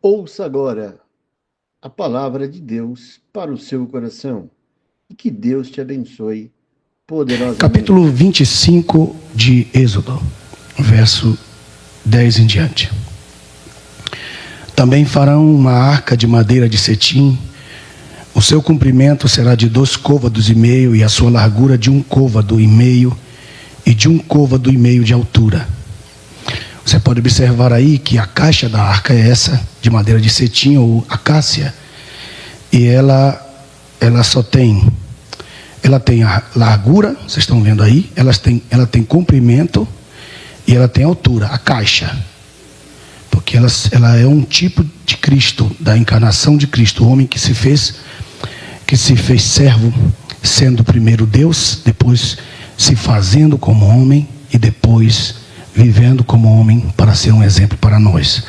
Ouça agora a palavra de Deus para o seu coração e que Deus te abençoe poderosamente. Capítulo 25 de Êxodo, verso 10 em diante. Também farão uma arca de madeira de cetim. O seu comprimento será de 2,5 côvados e a sua largura de 1,5 côvado e de 1,5 côvado de altura. Você pode observar aí que a caixa da arca é essa, de madeira de cetim ou acácia. E ela tem a largura, vocês estão vendo aí, ela tem comprimento e ela tem altura, a caixa. Porque ela é um tipo de Cristo, da encarnação de Cristo, o homem que se fez servo, sendo primeiro Deus, depois se fazendo como homem e depois vivendo como homem para ser um exemplo para nós.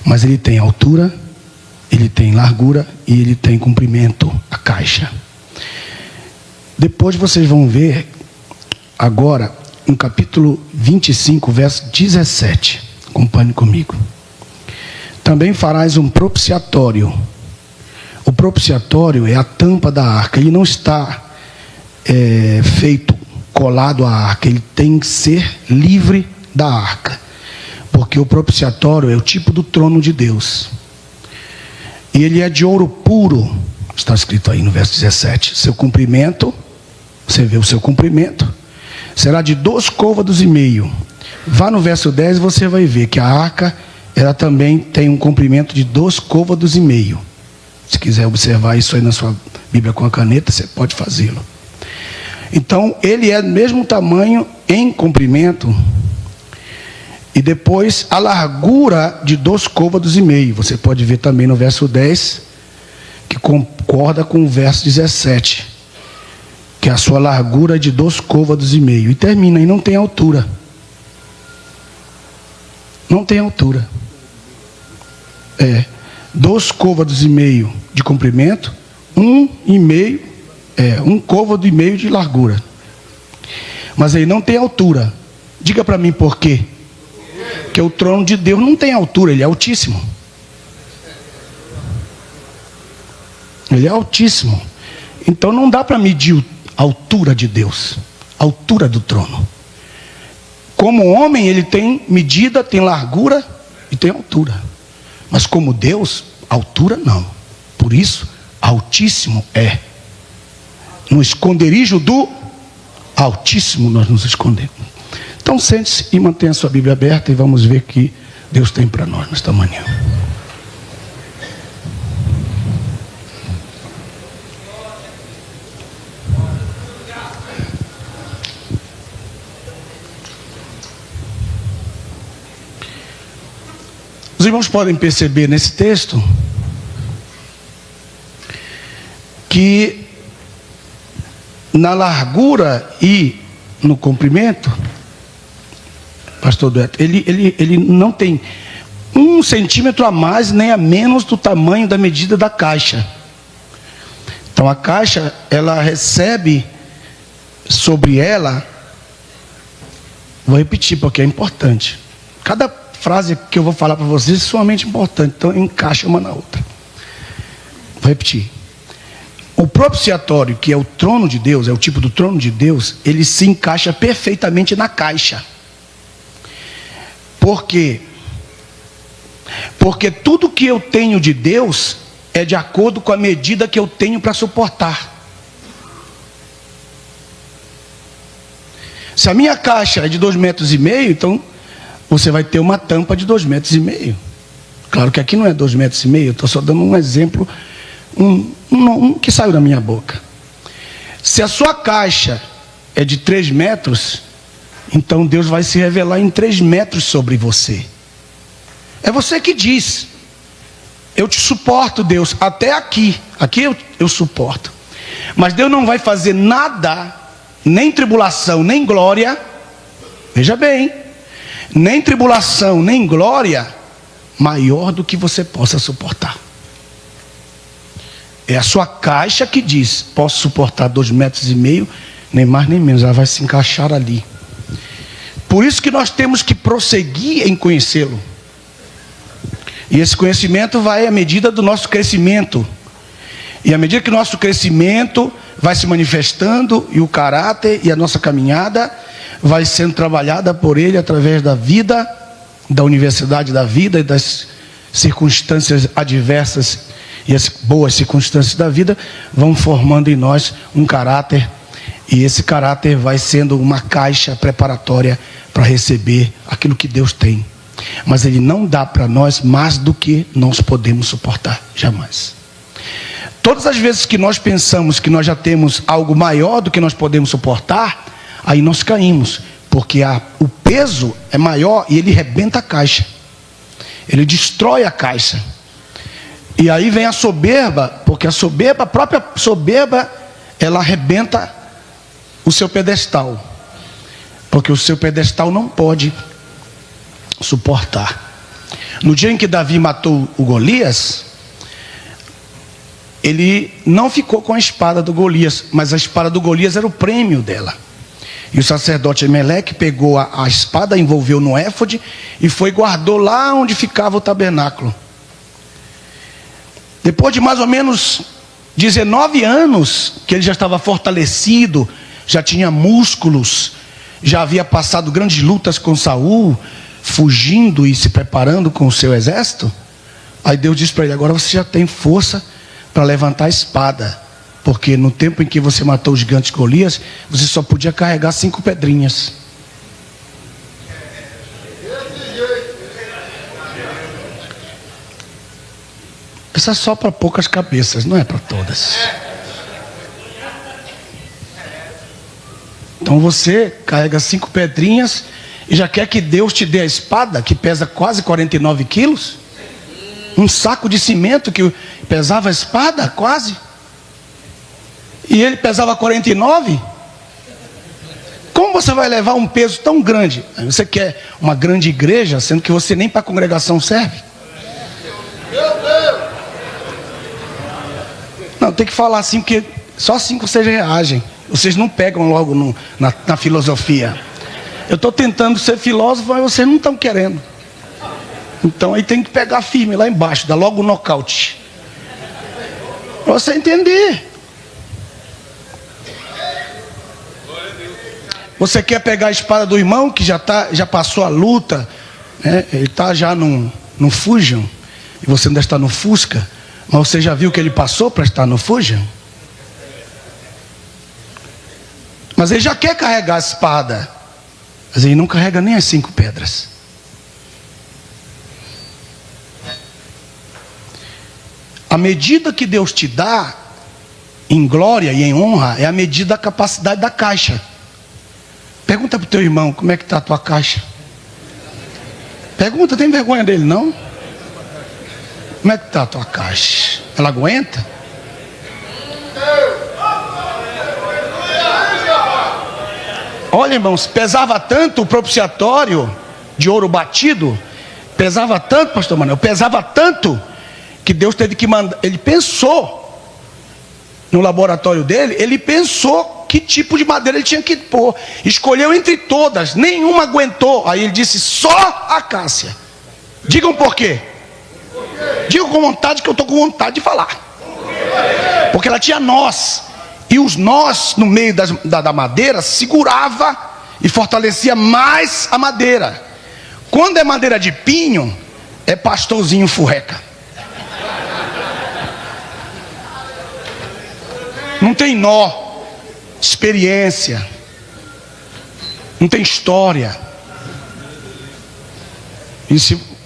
Mas ele tem altura, ele tem largura e ele tem comprimento, a caixa. Depois vocês vão ver agora no capítulo 25, verso 17. Acompanhe comigo. Também farás um propiciatório. O propiciatório é a tampa da arca. Ele não está feito colado à arca. Ele tem que ser livre da arca. Porque o propiciatório é o tipo do trono de Deus. E ele é de ouro puro. Está escrito aí no verso 17. Seu comprimento, você vê o seu comprimento, será de 2,5 côvados. Vá no verso 10 e você vai ver que a arca, ela também tem um comprimento de 2,5 côvados. Se quiser observar isso aí na sua Bíblia com a caneta, você pode fazê-lo. Então, ele é do mesmo tamanho em comprimento. E depois, a largura de 2,5 côvados. Você pode ver também no verso 10, que concorda com o verso 17. Que a sua largura é de 2,5 côvados. E termina, e não tem altura. Não tem altura. 2,5 côvados de comprimento, 1,5 côvado de largura. Mas aí não tem altura. Diga para mim por quê? Porque o trono de Deus não tem altura, ele é altíssimo. Ele é altíssimo. Então não dá para medir a altura de Deus, a altura do trono. Como homem, ele tem medida, tem largura e tem altura. Mas como Deus, altura não. Por isso, altíssimo é. No esconderijo do Altíssimo nós nos escondemos. Então sente-se e mantenha a sua Bíblia aberta e vamos ver o que Deus tem para nós nesta manhã. Os irmãos podem perceber nesse texto que na largura e no comprimento, pastor Dueto, ele não tem 1 centímetro a mais nem a menos do tamanho da medida da caixa. Então a caixa, ela recebe sobre ela, vou repetir porque é importante, cada frase que eu vou falar para vocês é sumamente importante, então encaixa uma na outra. Vou repetir. O propiciatório, que é o trono de Deus, é o tipo do trono de Deus, ele se encaixa perfeitamente na caixa. Por quê? Porque tudo que eu tenho de Deus é de acordo com a medida que eu tenho para suportar. Se a minha caixa é de 2,5 metros, então você vai ter uma tampa de 2,5 metros. Claro que aqui não é 2,5 metros, eu estou só dando um exemplo, um que saiu da minha boca. Se a sua caixa é de 3 metros, então Deus vai se revelar em 3 metros sobre você. É você que diz: eu te suporto, Deus, até aqui eu suporto. Mas Deus não vai fazer nada, nem tribulação, nem glória, veja bem, nem tribulação, nem glória maior do que você possa suportar. É a sua caixa que diz: posso suportar 2,5 metros, nem mais nem menos, ela vai se encaixar ali. Por isso que nós temos que prosseguir em conhecê-lo. E esse conhecimento vai à medida do nosso crescimento. E à medida que o nosso crescimento vai se manifestando, e o caráter e a nossa caminhada vai sendo trabalhada por Ele através da vida, da universidade da vida e das circunstâncias adversas e as boas circunstâncias da vida, vão formando em nós um caráter. E esse caráter vai sendo uma caixa preparatória para receber aquilo que Deus tem. Mas Ele não dá para nós mais do que nós podemos suportar, jamais. Todas as vezes que nós pensamos que nós já temos algo maior do que nós podemos suportar, aí nós caímos, porque o peso é maior e ele rebenta a caixa, ele destrói a caixa. E aí vem a soberba, porque a própria soberba, ela arrebenta o seu pedestal, porque o seu pedestal não pode suportar. No dia em que Davi matou o Golias, ele não ficou com a espada do Golias, mas a espada do Golias era o prêmio dela. E o sacerdote Emelec pegou a espada, envolveu no éfode e foi e guardou lá onde ficava o tabernáculo. Depois de mais ou menos 19 anos, que ele já estava fortalecido, já tinha músculos, já havia passado grandes lutas com Saul, fugindo e se preparando com o seu exército, aí Deus disse para ele: agora você já tem força para levantar a espada, porque no tempo em que você matou o gigante Golias, você só podia carregar 5 pedrinhas. Isso é só para poucas cabeças, não é para todas. Então você carrega 5 pedrinhas e já quer que Deus te dê a espada, que pesa quase 49 quilos? Um saco de cimento que pesava a espada, quase. E ele pesava 49. Como você vai levar um peso tão grande? Você quer uma grande igreja, sendo que você nem para a congregação serve? Não, tem que falar assim, porque só assim que vocês reagem. Vocês não pegam logo na filosofia. Eu estou tentando ser filósofo, mas vocês não estão querendo. Então aí tem que pegar firme lá embaixo, dá logo o nocaute, para você entender. Você quer pegar a espada do irmão que já passou a luta, né? Ele está já no Fusion, e você ainda está no Fusca, mas você já viu que ele passou para estar no Fusion? Mas ele já quer carregar a espada, mas ele não carrega nem as 5 pedras. A medida que Deus te dá em glória e em honra é a medida da capacidade da caixa. Pergunta para o teu irmão, como é que está a tua caixa? Pergunta, tem vergonha dele não? Como é que está a tua caixa? Ela aguenta? Olha, irmãos, pesava tanto o propiciatório de ouro batido, pesava tanto, pastor Manuel, pesava tanto, que Deus teve que mandar. Ele pensou no laboratório dele, ele pensou que tipo de madeira ele tinha que pôr, escolheu entre todas, nenhuma aguentou. Aí ele disse: só a cássia. Digam por quê? Digam com vontade, que eu estou com vontade de falar. Porque ela tinha nós, e os nós no meio da madeira segurava e fortalecia mais a madeira. Quando é madeira de pinho, é pastorzinho furreca. Não tem nó, experiência, não tem história.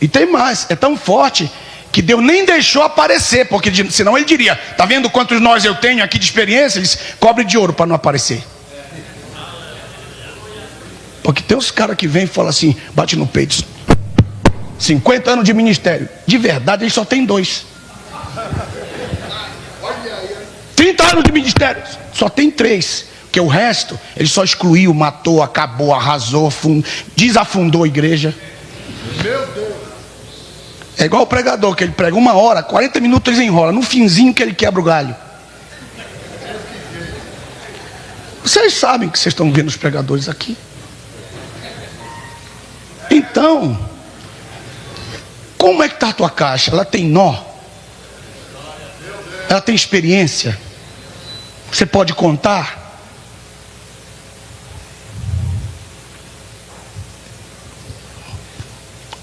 E tem mais, é tão forte que Deus nem deixou aparecer, porque senão ele diria: está vendo quantos nós eu tenho aqui de experiência? Eles cobrem de ouro para não aparecer. Porque tem uns caras que vêm e falam assim, bate no peito: 50 anos de ministério. De verdade ele só tem 2. 30 anos de ministério, só tem 3. Porque o resto, ele só excluiu, matou, acabou, arrasou, desafundou a igreja. Meu Deus. É igual o pregador, que ele prega 1 hora, 40 minutos ele enrola, no finzinho que ele quebra o galho. Vocês sabem que vocês estão vendo os pregadores aqui. Então, Como é que está a tua caixa? Ela tem nó? Ela tem experiência? Você pode contar?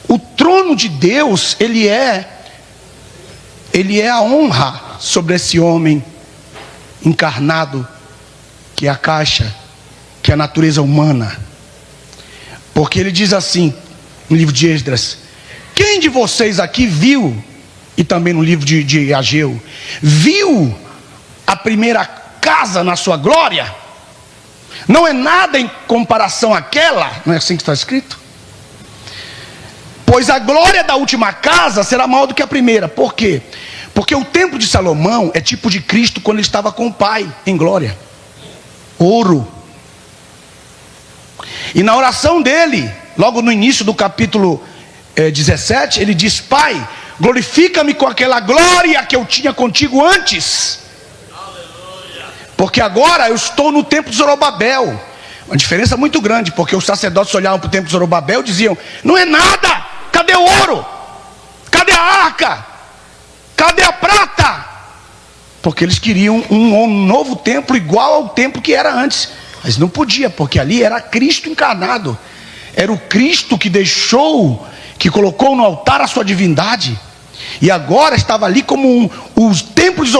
O trono de Deus, ele é a honra sobre esse homem encarnado, que é a caixa, que é a natureza humana. Porque ele diz assim, no livro de Esdras: quem de vocês aqui viu, e também no livro de Ageu, viu a primeira casa na sua glória? Não é nada em comparação àquela, não é assim que está escrito? Pois a glória da última casa será maior do que a primeira. Por quê? Porque o templo de Salomão é tipo de Cristo quando ele estava com o Pai em glória. Ouro. E na oração dele, logo no início do capítulo 17, ele diz: Pai, glorifica-me com aquela glória que eu tinha contigo antes. Porque agora eu estou no templo de Zorobabel. Uma diferença muito grande, porque os sacerdotes olhavam para o templo de Zorobabel e diziam: não é nada, cadê o ouro? Cadê a arca? Cadê a prata? Porque eles queriam um novo templo igual ao templo que era antes. Mas não podia, porque ali era Cristo encarnado. Era o Cristo que deixou, que colocou no altar a sua divindade. E agora estava ali como o templo de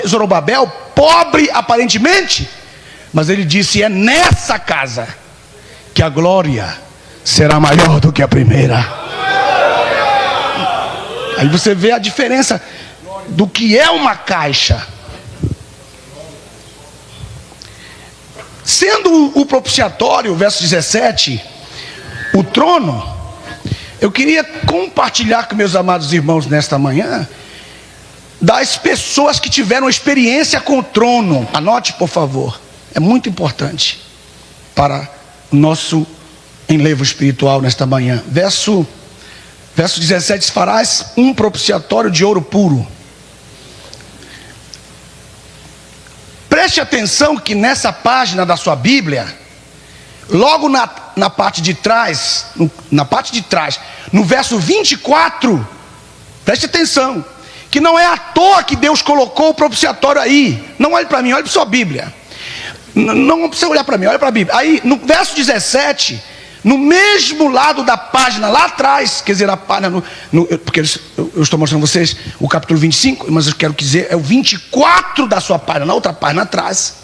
Zorobabel, pobre aparentemente. Mas ele disse: é nessa casa que a glória será maior do que a primeira. Aí você vê a diferença do que é uma caixa. Sendo o propiciatório, verso 17, o trono, eu queria compartilhar com meus amados irmãos nesta manhã, das pessoas que tiveram experiência com o trono. Anote, por favor. É muito importante para o nosso enlevo espiritual nesta manhã. Verso 17: farás um propiciatório de ouro puro. Preste atenção que nessa página da sua Bíblia, logo na parte de trás, no verso 24, preste atenção, que não é à toa que Deus colocou o propiciatório aí. Não olhe para mim, olhe para sua Bíblia. Não precisa olhar para mim, olha para a Bíblia. Aí no verso 17, no mesmo lado da página, lá atrás, quer dizer, a página, porque eu estou mostrando a vocês o capítulo 25, mas eu quero dizer, é o 24 da sua página, na outra página atrás.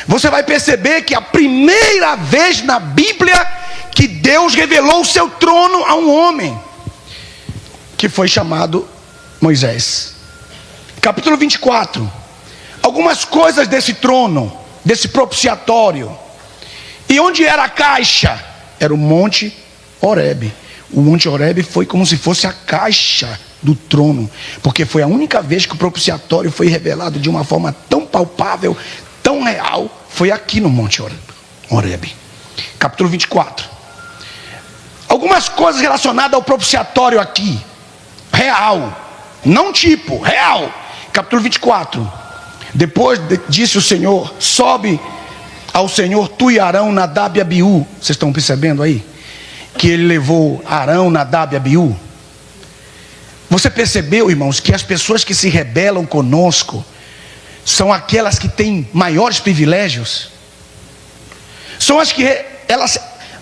Você vai perceber que é a primeira vez na Bíblia que Deus revelou o seu trono a um homem, que foi chamado Moisés. Capítulo 24. Algumas coisas desse trono, desse propiciatório. E onde era a caixa? Era o Monte Horebe. O Monte Horebe foi como se fosse a caixa do trono, porque foi a única vez que o propiciatório foi revelado de uma forma tão palpável, tão real. Foi aqui no Monte Horebe. Capítulo 24. Algumas coisas relacionadas ao propiciatório aqui. Real. Não tipo, real. Capítulo 24. Depois disse o Senhor: sobe ao Senhor tu e Arão, Nadab e Abiú. Vocês estão percebendo aí? Que ele levou Arão, Nadab e Abiú. Você percebeu, irmãos, que as pessoas que se rebelam conosco são aquelas que têm maiores privilégios? São as que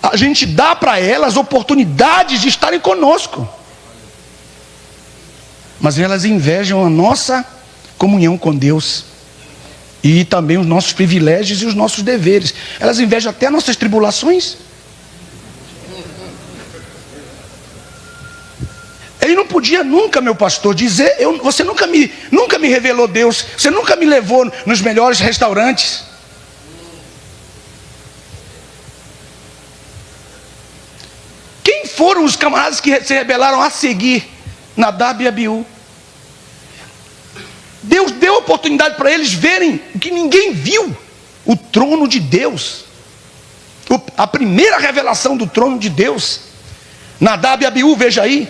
a gente dá para elas oportunidades de estarem conosco, mas elas invejam a nossa comunhão com Deus e também os nossos privilégios e os nossos deveres. Elas invejam até nossas tribulações. Ele não podia nunca, meu pastor, dizer: você nunca me revelou Deus, você nunca me levou nos melhores restaurantes. Quem foram os camaradas que se rebelaram a seguir Nadab e Abiú? Deus deu oportunidade para eles verem o que ninguém viu: o trono de Deus, a primeira revelação do trono de Deus. Nadab e Abiú, veja aí,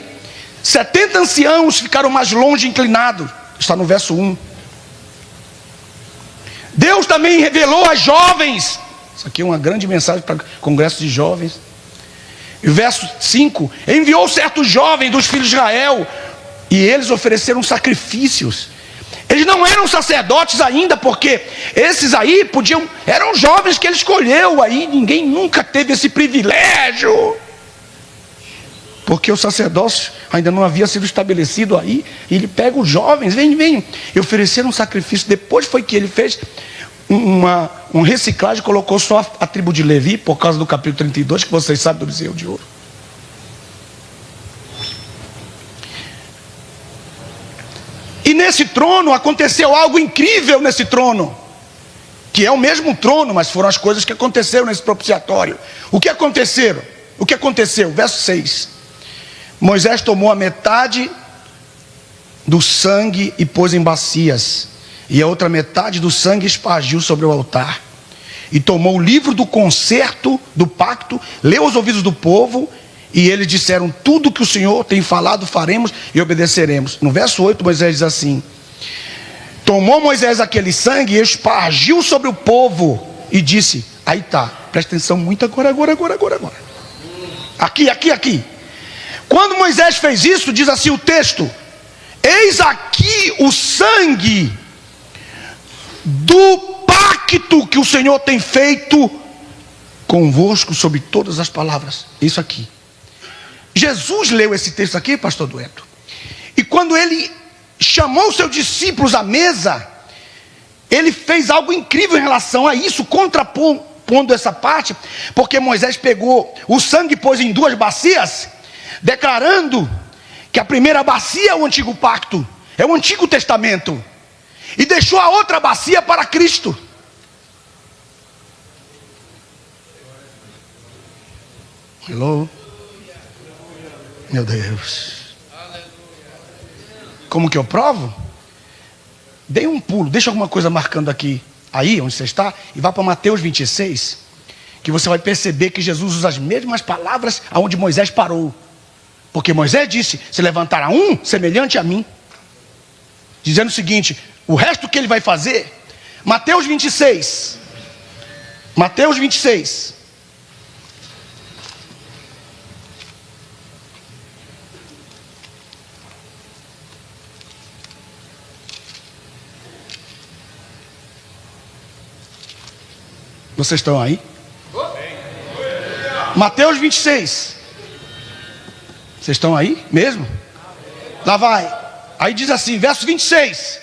70 anciãos ficaram mais longe inclinados, está no verso 1. Deus também revelou às jovens, isso aqui é uma grande mensagem para o congresso de jovens. E o verso 5: enviou certos jovens dos filhos de Israel, e eles ofereceram sacrifícios. Eles não eram sacerdotes ainda, porque esses aí eram jovens que ele escolheu. Aí ninguém nunca teve esse privilégio, porque o sacerdócio ainda não havia sido estabelecido aí. E ele pega os jovens, vem, e ofereceram um sacrifício. Depois foi que ele fez um reciclagem, colocou só a tribo de Levi, por causa do capítulo 32, que vocês sabem, do bezerro de ouro. E nesse trono aconteceu algo incrível nesse trono, que é o mesmo trono, mas foram as coisas que aconteceram nesse propiciatório. O que aconteceu? Verso 6: Moisés tomou a metade do sangue e pôs em bacias, e a outra metade do sangue espargiu sobre o altar. E tomou o livro do concerto, do pacto, leu aos ouvidos do povo, e eles disseram: tudo que o Senhor tem falado faremos e obedeceremos. No verso 8, Moisés diz assim: tomou Moisés aquele sangue e espargiu sobre o povo, e disse, aí está, presta atenção muito agora. Aqui. Quando Moisés fez isso, diz assim o texto: eis aqui o sangue do pacto que o Senhor tem feito convosco sobre todas as palavras. Isso aqui. Jesus leu esse texto aqui, pastor Dueto, e quando ele chamou os seus discípulos à mesa, ele fez algo incrível em relação a isso, contrapondo essa parte, porque Moisés pegou o sangue e pôs em 2 bacias, declarando que a primeira bacia é o antigo pacto, é o Antigo Testamento, e deixou a outra bacia para Cristo. Hello? Meu Deus. Como que eu provo? Dê um pulo, deixa alguma coisa marcando aqui, aí onde você está, e vá para Mateus 26, que você vai perceber que Jesus usa as mesmas palavras aonde Moisés parou. Porque Moisés disse: se levantará um semelhante a mim, dizendo o seguinte, o resto que ele vai fazer. Mateus 26. Vocês estão aí? Mateus 26. Vocês estão aí mesmo? Lá vai. Aí diz assim, verso 26.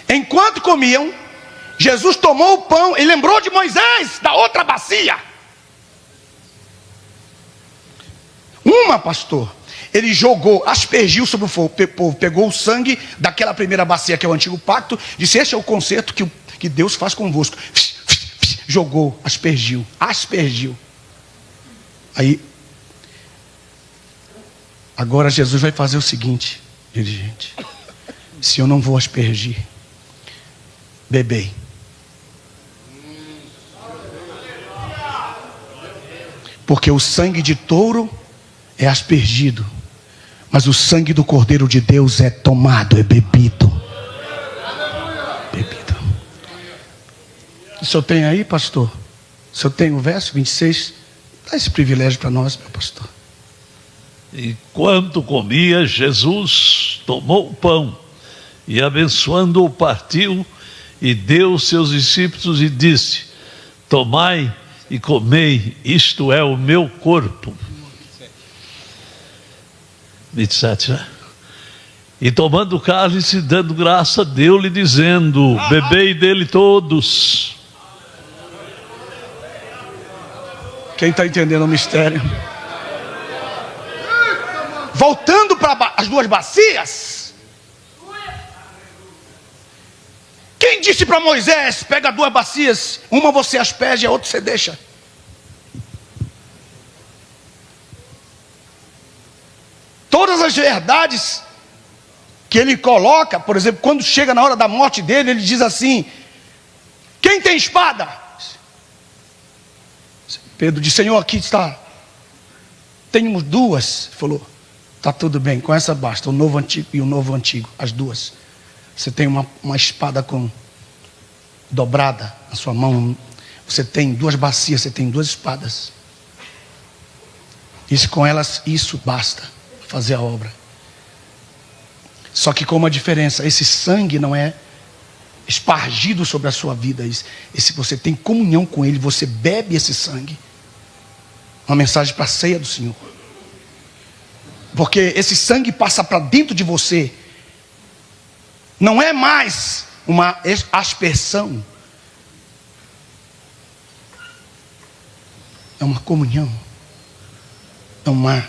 Enquanto comiam, Jesus tomou o pão e lembrou de Moisés, da outra bacia. Pastor, ele jogou, aspergiu sobre o povo, pegou o sangue daquela primeira bacia que é o antigo pacto, disse: este é o concerto que Deus faz convosco. Jogou, aspergiu. Aí, agora Jesus vai fazer o seguinte, dirigente: se eu não vou aspergir, bebei. Porque o sangue de touro é aspergido, mas o sangue do Cordeiro de Deus é tomado, é bebido. O senhor tem aí, pastor? O senhor tem o verso 26? Dá esse privilégio para nós, meu pastor. Enquanto comia, Jesus tomou o pão e, abençoando-o, partiu e deu aos seus discípulos e disse: tomai e comei, isto é o meu corpo. 27, né? E tomando o cálice, dando graça, deu-lhe, dizendo: bebei dele todos. Quem está entendendo o mistério? Voltando para as duas bacias. Quem disse para Moisés: pega 2 bacias, uma você asperge, a outra você deixa? Todas as verdades que ele coloca, por exemplo, quando chega na hora da morte dele, ele diz assim: quem tem espada? Pedro disse: Senhor, aqui está. Temos 2. Ele falou: está tudo bem, com essa basta, o novo antigo e o novo antigo, as 2. Você tem uma espada dobrada na sua mão. Você tem 2 bacias, você tem 2 espadas. Com elas, isso basta fazer a obra. Só que com uma diferença: esse sangue não é espargido sobre a sua vida. Esse você tem comunhão com Ele, você bebe esse sangue. Uma mensagem para a ceia do Senhor. Porque esse sangue passa para dentro de você. Não é mais uma aspersão. É uma comunhão. É uma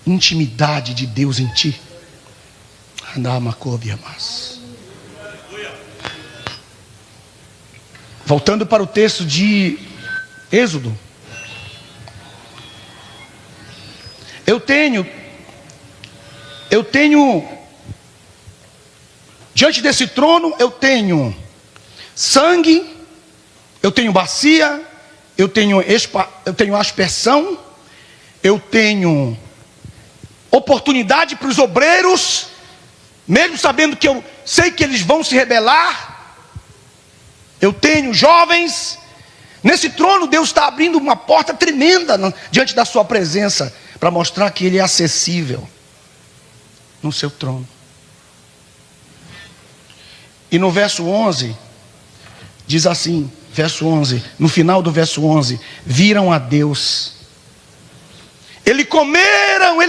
intimidade de Deus em ti. Voltando para o texto de Êxodo. Eu tenho diante desse trono, eu tenho sangue, eu tenho bacia, eu tenho aspersão, eu tenho oportunidade para os obreiros, mesmo sabendo que eu sei que eles vão se rebelar. Eu tenho jovens. Nesse trono, Deus está abrindo uma porta tremenda diante da sua presença, para mostrar que Ele é acessível no seu trono. E no verso 11, diz assim, verso 11, no final do verso 11, viram a Deus. Eles comeram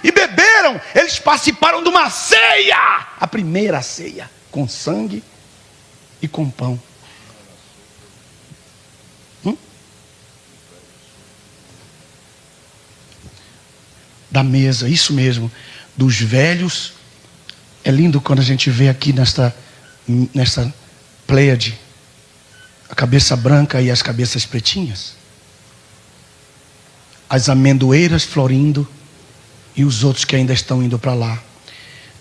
e beberam. Eles participaram de uma ceia, a primeira ceia, com sangue e com pão. Da mesa, isso mesmo, dos velhos. É lindo quando a gente vê aqui nesta pleiade a cabeça branca e as cabeças pretinhas, as amendoeiras florindo e os outros que ainda estão indo para lá,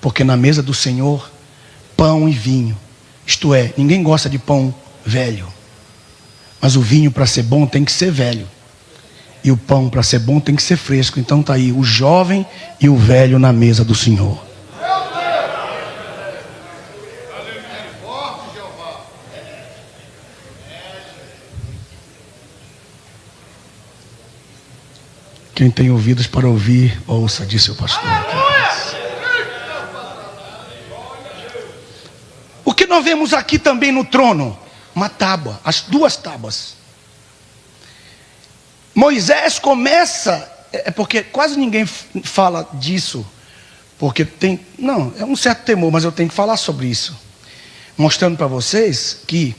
porque na mesa do Senhor, pão e vinho, isto é, ninguém gosta de pão velho, mas o vinho, para ser bom, tem que ser velho, e o pão, para ser bom, tem que ser fresco. Então está aí o jovem e o velho na mesa do Senhor. Quem tem ouvidos para ouvir, ouça, disse o pastor. O que nós vemos aqui também no trono? Uma tábua, as duas tábuas. Moisés começa, é porque quase ninguém fala disso, porque tem, não, é um certo temor, mas eu tenho que falar sobre isso, mostrando para vocês que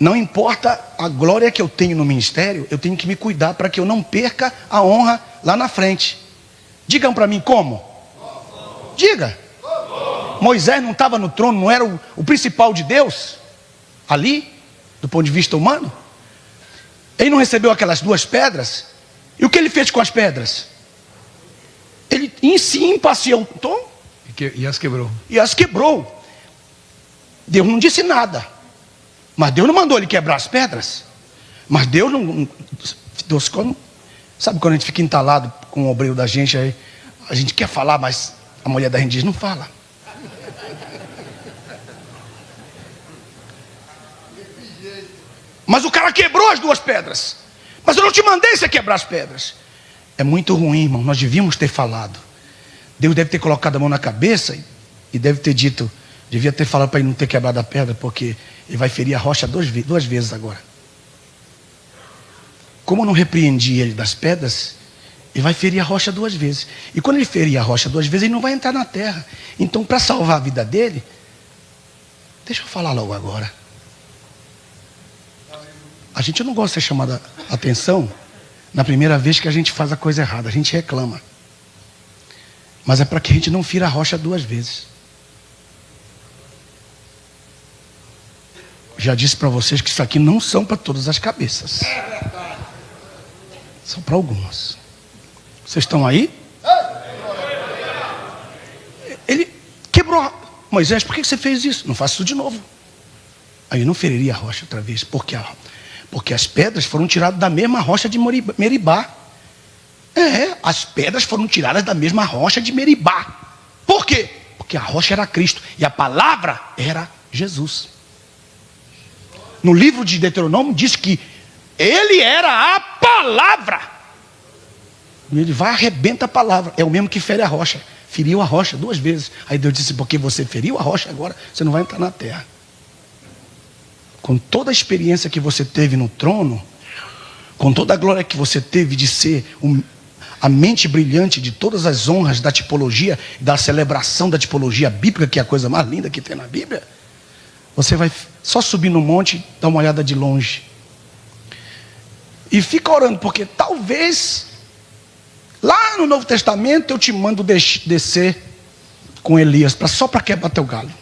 não importa a glória que eu tenho no ministério, eu tenho que me cuidar para que eu não perca a honra lá na frente. Digam para mim como? Diga. Moisés não estava no trono, não era o principal de Deus ali, do ponto de vista humano? Ele não recebeu aquelas duas pedras? E o que ele fez com as pedras? Ele em si impacientou e as quebrou. E as quebrou. Deus não disse nada, mas Deus não mandou ele quebrar as pedras. Mas Deus não. Deus, sabe quando a gente fica entalado com o obreiro da gente, aí a gente quer falar, mas a mulher da gente diz: não fala. Mas o cara quebrou as duas pedras. Mas eu não te mandei você quebrar as pedras. É muito ruim, irmão. Nós devíamos ter falado. Deus deve ter colocado a mão na cabeça e deve ter dito, devia ter falado para ele não ter quebrado a pedra, porque ele vai ferir a rocha duas vezes agora. Como eu não repreendi ele das pedras, ele vai ferir a rocha duas vezes. E quando ele ferir a rocha duas vezes, ele não vai entrar na terra. Então, para salvar a vida dele, deixa eu falar logo agora. A gente não gosta de ser chamada a atenção na primeira vez que a gente faz a coisa errada. A gente reclama. Mas é para que a gente não fira a rocha duas vezes. Já disse para vocês que isso aqui não são para todas as cabeças. São para algumas. Vocês estão aí? Ele quebrou. Moisés, por que você fez isso? Não faça isso de novo. Aí não feriria a rocha outra vez. Porque as pedras foram tiradas da mesma rocha de Meribá. As pedras foram tiradas da mesma rocha de Meribá. Por quê? Porque a rocha era Cristo e a palavra era Jesus. No livro de Deuteronômio diz que ele era a palavra. Ele vai, arrebenta a palavra. É o mesmo que fere a rocha. Feriu a rocha 2 vezes. Aí Deus disse, porque você feriu a rocha agora, você não vai entrar na terra. Com toda a experiência que você teve no trono, com toda a glória que você teve de ser a mente brilhante de todas as honras da tipologia, da celebração da tipologia bíblica, que é a coisa mais linda que tem na Bíblia, você vai só subir no monte, dar uma olhada de longe. E fica orando, porque talvez, lá no Novo Testamento, eu te mando descer com Elias, só para quebrar teu galho.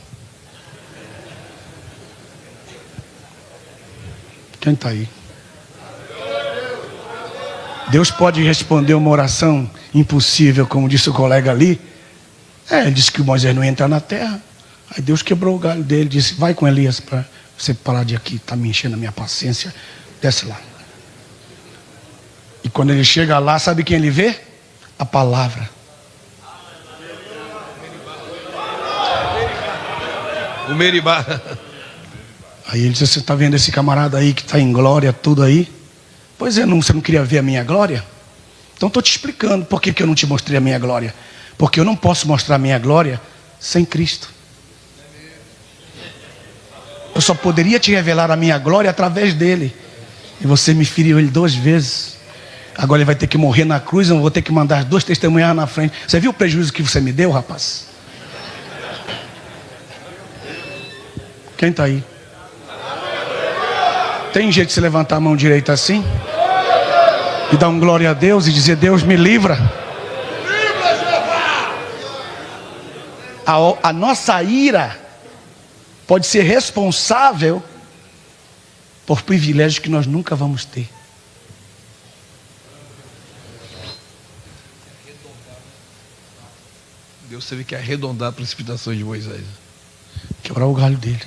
Quem está aí? Deus pode responder uma oração impossível, como disse o colega ali. Ele disse que Moisés não ia entrar na terra. Aí Deus quebrou o galho dele, disse, vai com Elias para você parar de aqui, está me enchendo a minha paciência, desce lá. E quando ele chega lá, sabe quem ele vê? A palavra. O Meribá. Aí ele disse, você está vendo esse camarada aí que está em glória, tudo aí? Pois é, você não queria ver a minha glória? Então estou te explicando por que eu não te mostrei a minha glória. Porque eu não posso mostrar a minha glória sem Cristo. Eu só poderia te revelar a minha glória através dele. E você me feriu ele 2 vezes. Agora ele vai ter que morrer na cruz, eu vou ter que mandar 2 testemunhar na frente. Você viu o prejuízo que você me deu, rapaz? Quem está aí? Tem jeito de se levantar a mão direita assim? E dar um glória a Deus e dizer, Deus me livra. A nossa ira pode ser responsável por privilégios que nós nunca vamos ter. Deus teve que arredondar a precipitação de Moisés. Quebrar o galho dele.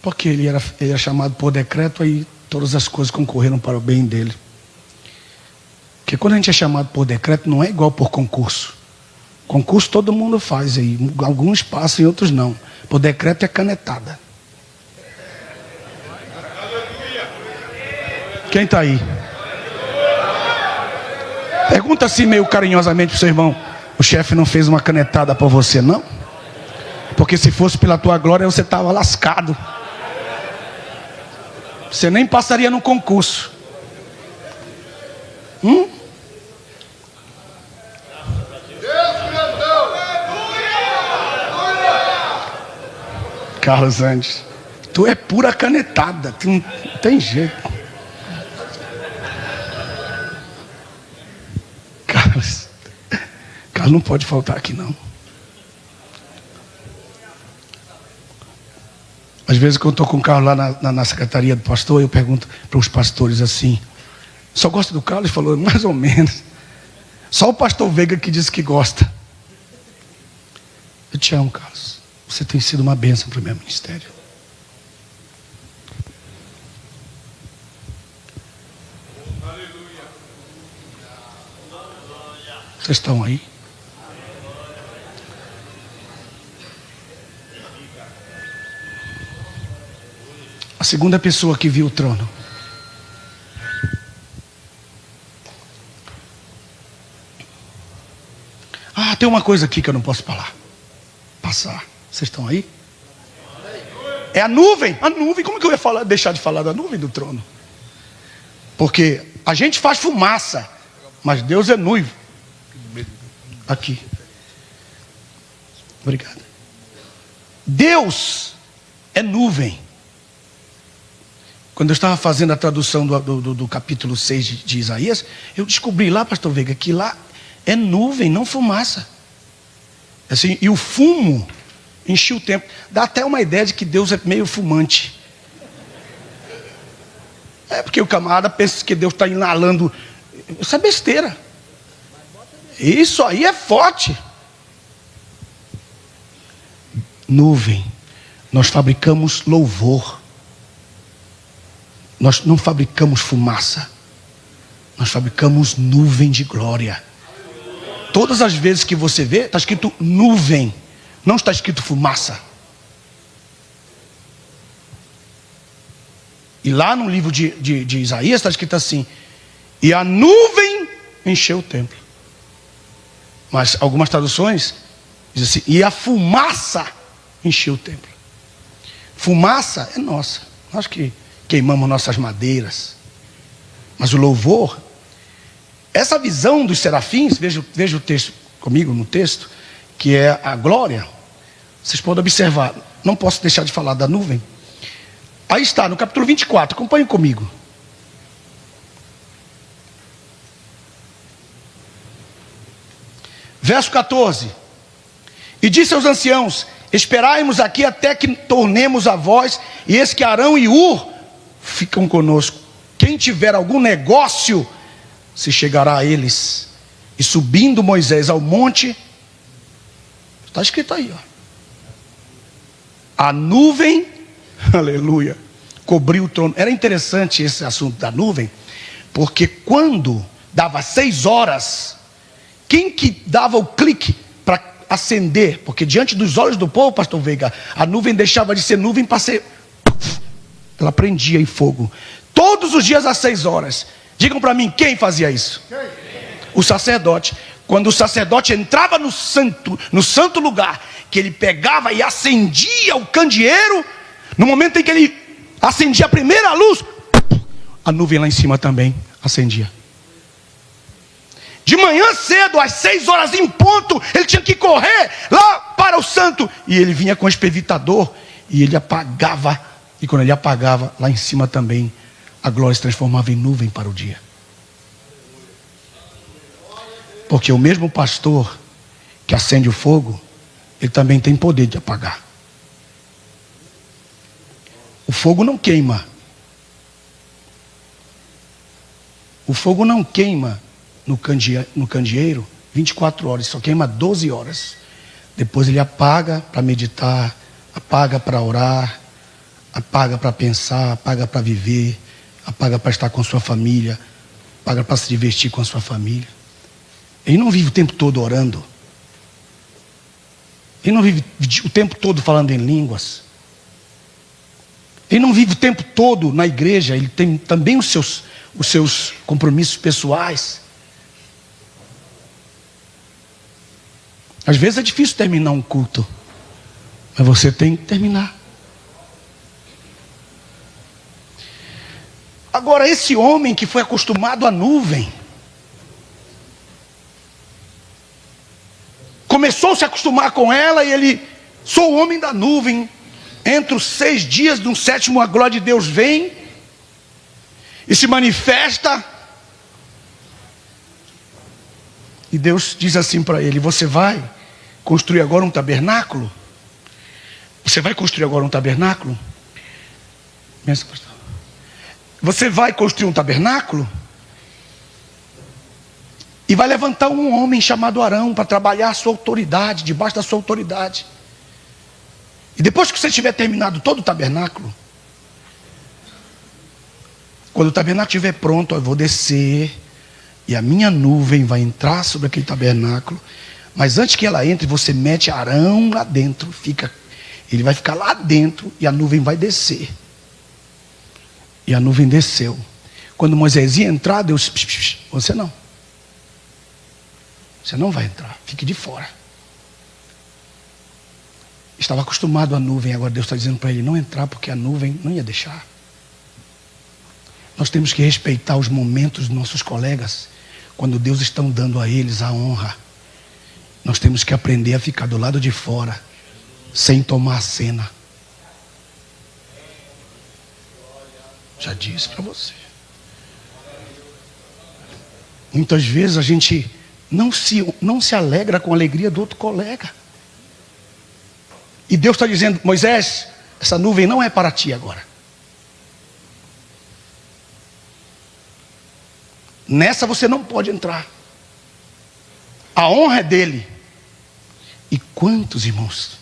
Porque ele era chamado por decreto, aí todas as coisas concorreram para o bem dele. Porque quando a gente é chamado por decreto, não é igual por concurso. Concurso todo mundo faz aí. Alguns passam e outros não. Por decreto é canetada. Quem está aí? Pergunta assim meio carinhosamente para o seu irmão. O chefe não fez uma canetada para você, não? Porque se fosse pela tua glória, você estava lascado. Você nem passaria no concurso. Carlos Andes, tu é pura canetada, tu não tem jeito. Carlos não pode faltar aqui não. Às vezes quando eu estou com o Carlos lá na secretaria do pastor, eu pergunto para os pastores assim, só gosta do Carlos? Ele falou, mais ou menos. Só o pastor Veiga que disse que gosta. Eu te amo, Carlos. Você tem sido uma bênção para o meu ministério. Vocês estão aí? A segunda pessoa que viu o trono. Tem uma coisa aqui que eu não posso passar. Vocês estão aí? É a nuvem. A nuvem. Como que eu ia deixar de falar da nuvem do trono? Porque a gente faz fumaça, mas Deus é noivo. Aqui. Obrigado. Deus é nuvem. Quando eu estava fazendo a tradução do capítulo 6 de Isaías, eu descobri lá, pastor Veiga, que lá é nuvem, não fumaça. Assim, e o fumo enchia o templo. Dá até uma ideia de que Deus é meio fumante. É porque o camarada pensa que Deus está inalando. Isso é besteira. Isso aí é forte. Nuvem. Nós fabricamos louvor. Nós não fabricamos fumaça. Nós fabricamos nuvem de glória. Todas as vezes que você vê, está escrito nuvem. Não está escrito fumaça. E lá no livro de Isaías está escrito assim: e a nuvem encheu o templo. Mas algumas traduções dizem assim, e a fumaça encheu o templo. Fumaça é nossa. Nós que queimamos nossas madeiras. Mas o louvor, essa visão dos serafins, veja o texto comigo no texto, que é a glória. Vocês podem observar, não posso deixar de falar da nuvem. Aí está, no capítulo 24, acompanhem comigo. Verso 14. E disse aos anciãos, esperai-nos aqui até que tornemos a voz, e eis que Arão e Ur ficam conosco. Quem tiver algum negócio, se chegará a eles. E subindo Moisés ao monte, está escrito aí, ó. A nuvem, aleluia, cobriu o trono. Era interessante esse assunto da nuvem, porque quando dava 6 horas, quem que dava o clique para acender? Porque diante dos olhos do povo, pastor Veiga, a nuvem deixava de ser nuvem para ser... Ela prendia em fogo. Todos os dias às 6 horas. Digam para mim, quem fazia isso? O sacerdote. Quando o sacerdote entrava no santo lugar, que ele pegava e acendia o candeeiro, no momento em que ele acendia a primeira luz, a nuvem lá em cima também acendia. De manhã cedo, às 6 horas em ponto, ele tinha que correr lá para o santo, e ele vinha com o espevitador, e ele apagava, e quando ele apagava, lá em cima também, a glória se transformava em nuvem para o dia. Porque o mesmo pastor que acende o fogo, ele também tem poder de apagar. O fogo não queima. O fogo não queima no candeeiro 24 horas, só queima 12 horas. Depois ele apaga para meditar, apaga para orar, apaga para pensar, apaga para viver, apaga para estar com sua família, apaga para se divertir com a sua família. Ele não vive o tempo todo orando. Ele não vive o tempo todo falando em línguas. Ele não vive o tempo todo na igreja. Ele tem também os seus compromissos pessoais. Às vezes é difícil terminar um culto, mas você tem que terminar. Agora, esse homem que foi acostumado à nuvem, começou a se acostumar com ela, e ele, sou o homem da nuvem. Entre os 6 dias, no 7º, a glória de Deus vem e se manifesta. E Deus diz assim para ele: você vai construir agora um tabernáculo? Você vai construir agora um tabernáculo? Você vai construir um tabernáculo? E vai levantar um homem chamado Arão para trabalhar a sua autoridade, debaixo da sua autoridade. E depois que você tiver terminado todo o tabernáculo, quando o tabernáculo estiver pronto, eu vou descer, e a minha nuvem vai entrar sobre aquele tabernáculo. Mas antes que ela entre, você mete Arão lá dentro, ele vai ficar lá dentro, e a nuvem vai descer. E a nuvem desceu. Quando Moisés ia entrar, Deus, você não. Você não vai entrar, fique de fora. Estava acostumado à nuvem, agora Deus está dizendo para ele não entrar, porque a nuvem não ia deixar. Nós temos que respeitar os momentos dos nossos colegas, quando Deus está dando a eles a honra. Nós temos que aprender a ficar do lado de fora, sem tomar a cena. Já disse para você. Muitas vezes a gente não se alegra com a alegria do outro colega. E Deus está dizendo: Moisés, essa nuvem não é para ti agora. Nessa você não pode entrar. A honra é dele. E quantos irmãos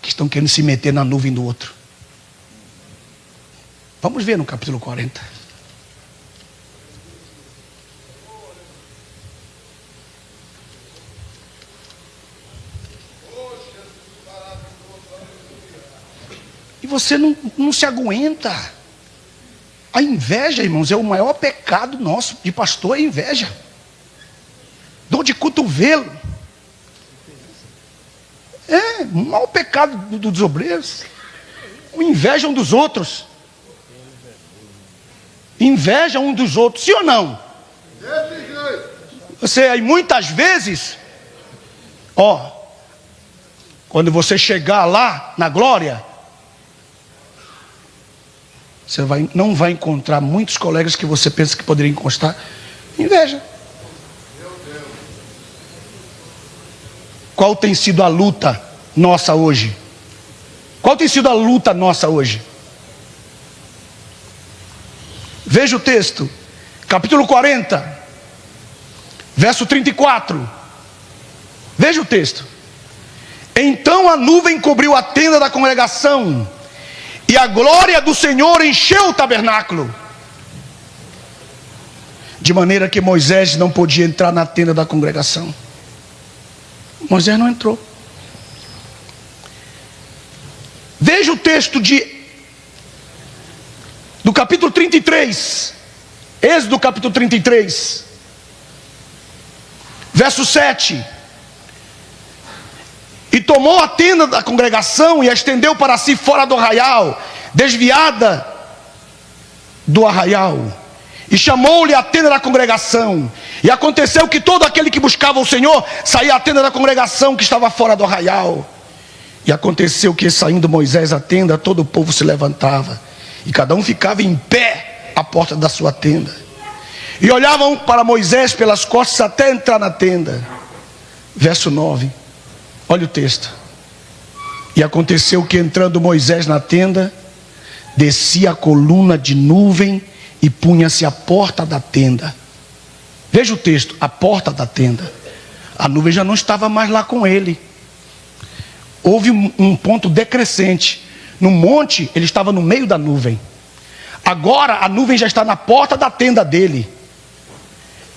que estão querendo se meter na nuvem do outro? Vamos ver no capítulo 40. E você não se aguenta. A inveja, irmãos, é o maior pecado nosso de pastor, é a inveja. dor de cotovelo. É, o maior pecado dos obreiros. Inveja um dos outros. Inveja um dos outros, sim ou não? Você aí muitas vezes, quando você chegar lá na glória, você não vai encontrar muitos colegas que você pensa que poderia encostar. Inveja. Qual tem sido a luta nossa hoje? Qual tem sido a luta nossa hoje? Veja o texto, capítulo 40, verso 34. Veja o texto. Então a nuvem cobriu a tenda da congregação, e a glória do Senhor encheu o tabernáculo, de maneira que Moisés não podia entrar na tenda da congregação. Moisés não entrou. Veja o texto do capítulo 33, Êxodo capítulo 33, verso 7. E tomou a tenda da congregação e a estendeu para si fora do arraial, desviada do arraial. E chamou-lhe a tenda da congregação. E aconteceu que todo aquele que buscava o Senhor saía à tenda da congregação que estava fora do arraial. E aconteceu que, saindo Moisés à tenda, todo o povo se levantava, e cada um ficava em pé à porta da sua tenda, e olhavam para Moisés pelas costas até entrar na tenda. Verso 9. Olha o texto. E aconteceu que, entrando Moisés na tenda, descia a coluna de nuvem e punha-se à porta da tenda. Veja o texto, a porta da tenda. A nuvem já não estava mais lá com ele. Houve um ponto decrescente. No monte, ele estava no meio da nuvem. Agora a nuvem já está na porta da tenda dele.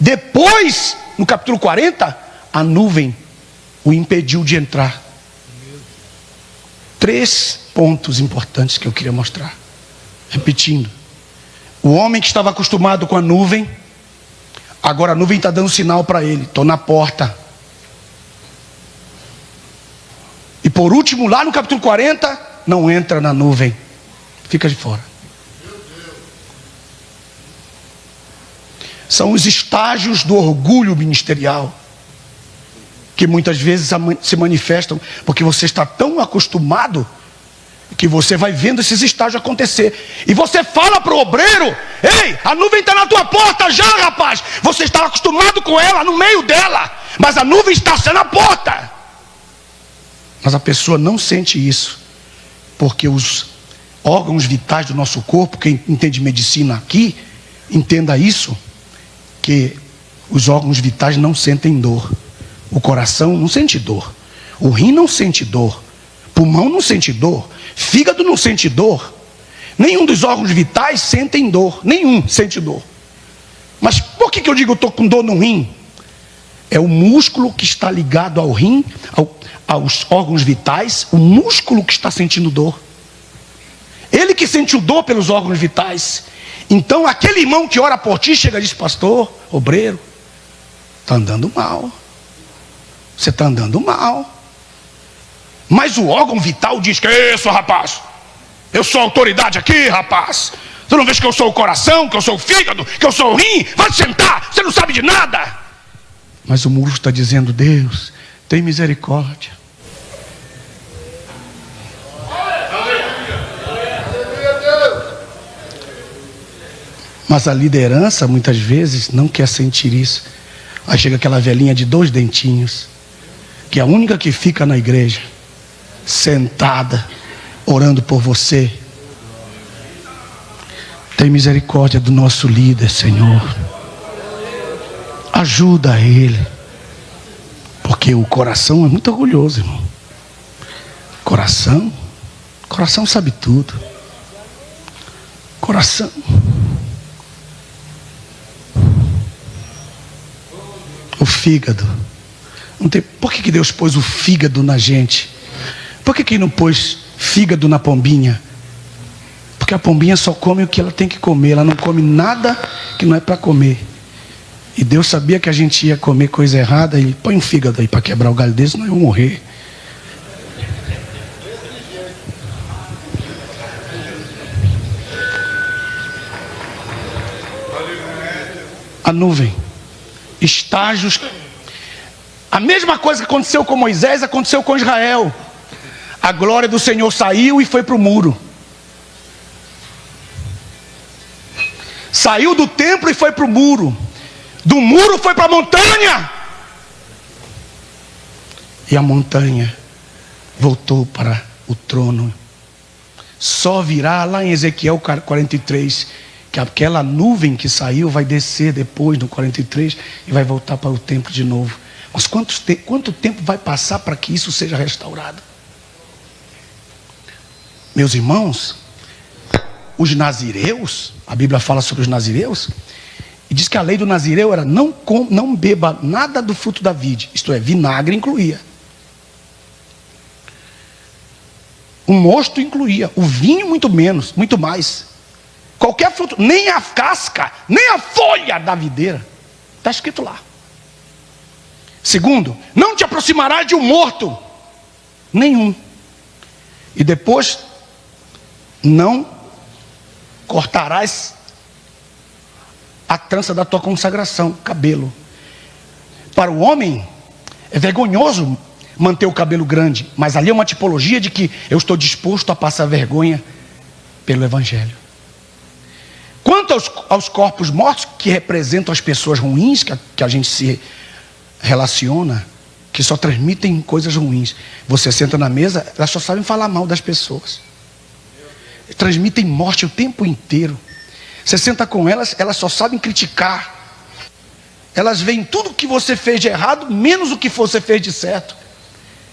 Depois, no capítulo 40, a nuvem o impediu de entrar. 3 pontos importantes que eu queria mostrar. Repetindo. O homem que estava acostumado com a nuvem, agora a nuvem está dando sinal para ele: estou na porta. E por último, lá no capítulo 40, não entra na nuvem, fica de fora. São os estágios do orgulho ministerial, que muitas vezes se manifestam, porque você está tão acostumado, que você vai vendo esses estágios acontecer, e você fala para o obreiro: ei, a nuvem está na tua porta já, rapaz. Você está acostumado com ela, no meio dela, mas a nuvem está sendo a porta. Mas a pessoa não sente isso, porque os órgãos vitais do nosso corpo, quem entende medicina aqui, entenda isso, que os órgãos vitais não sentem dor. O coração não sente dor, o rim não sente dor, pulmão não sente dor, fígado não sente dor. Nenhum dos órgãos vitais sentem dor, nenhum sente dor. Mas por que eu digo eu estou com dor no rim? É o músculo que está ligado ao rim, aos órgãos vitais, o músculo que está sentindo dor. Ele que sentiu dor pelos órgãos vitais. Então aquele irmão que ora por ti chega e diz: pastor, obreiro, está andando mal. Você está andando mal. Mas o órgão vital diz: que é isso, rapaz? Eu sou autoridade aqui, rapaz. Você não vê que eu sou o coração, que eu sou o fígado, que eu sou o rim? Vai sentar, você não sabe de nada. Mas o músculo está dizendo: Deus, tem misericórdia. Mas a liderança muitas vezes não quer sentir isso. Aí chega aquela velhinha de 2 dentinhos, que é a única que fica na igreja, sentada, orando por você. Tem misericórdia do nosso líder, Senhor. Ajuda ele. Porque o coração é muito orgulhoso, irmão. Coração sabe tudo. Coração. O fígado. Não tem... Por que Deus pôs o fígado na gente? Por que não pôs fígado na pombinha? Porque a pombinha só come o que ela tem que comer. Ela não come nada que não é para comer. E Deus sabia que a gente ia comer coisa errada. E põe um fígado aí para quebrar o galho desse, senão eu vou morrer. A nuvem. Estágios. A mesma coisa que aconteceu com Moisés, aconteceu com Israel. A glória do Senhor saiu e foi para o muro. Saiu do templo e foi para o muro. Do muro foi para a montanha. E a montanha voltou para o trono. Só virá lá em Ezequiel 43, que aquela nuvem que saiu vai descer depois no 43 e vai voltar para o templo de novo. Mas quanto tempo vai passar para que isso seja restaurado? Meus irmãos, os nazireus, a Bíblia fala sobre os nazireus, e diz que a lei do nazireu era não beba nada do fruto da vide, isto é, vinagre incluía. O mosto incluía, o vinho muito menos, muito mais. Qualquer fruto, nem a casca, nem a folha da videira, está escrito lá. Segundo, não te aproximarás de um morto, nenhum. E depois, não cortarás a trança da tua consagração, cabelo. Para o homem, é vergonhoso manter o cabelo grande, mas ali é uma tipologia de que eu estou disposto a passar vergonha pelo Evangelho. Quanto aos corpos mortos, que representam as pessoas ruins, que a gente se relaciona, que só transmitem coisas ruins. Você senta na mesa, elas só sabem falar mal das pessoas. Transmitem morte o tempo inteiro. Você senta com elas, elas só sabem criticar. Elas veem tudo que você fez de errado, menos o que você fez de certo.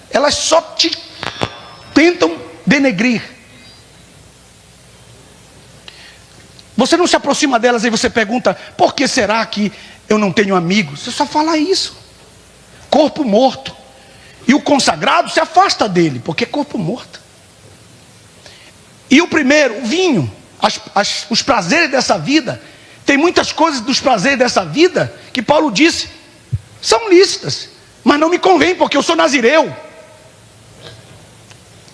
Elas só te tentam denegrir. Você não se aproxima delas e você pergunta: por que será que eu não tenho amigos? Você só fala isso. Corpo morto. E o consagrado se afasta dele, porque é corpo morto. E o primeiro, o vinho, os prazeres dessa vida. Tem muitas coisas dos prazeres dessa vida que Paulo disse, são lícitas, mas não me convém, porque eu sou nazireu.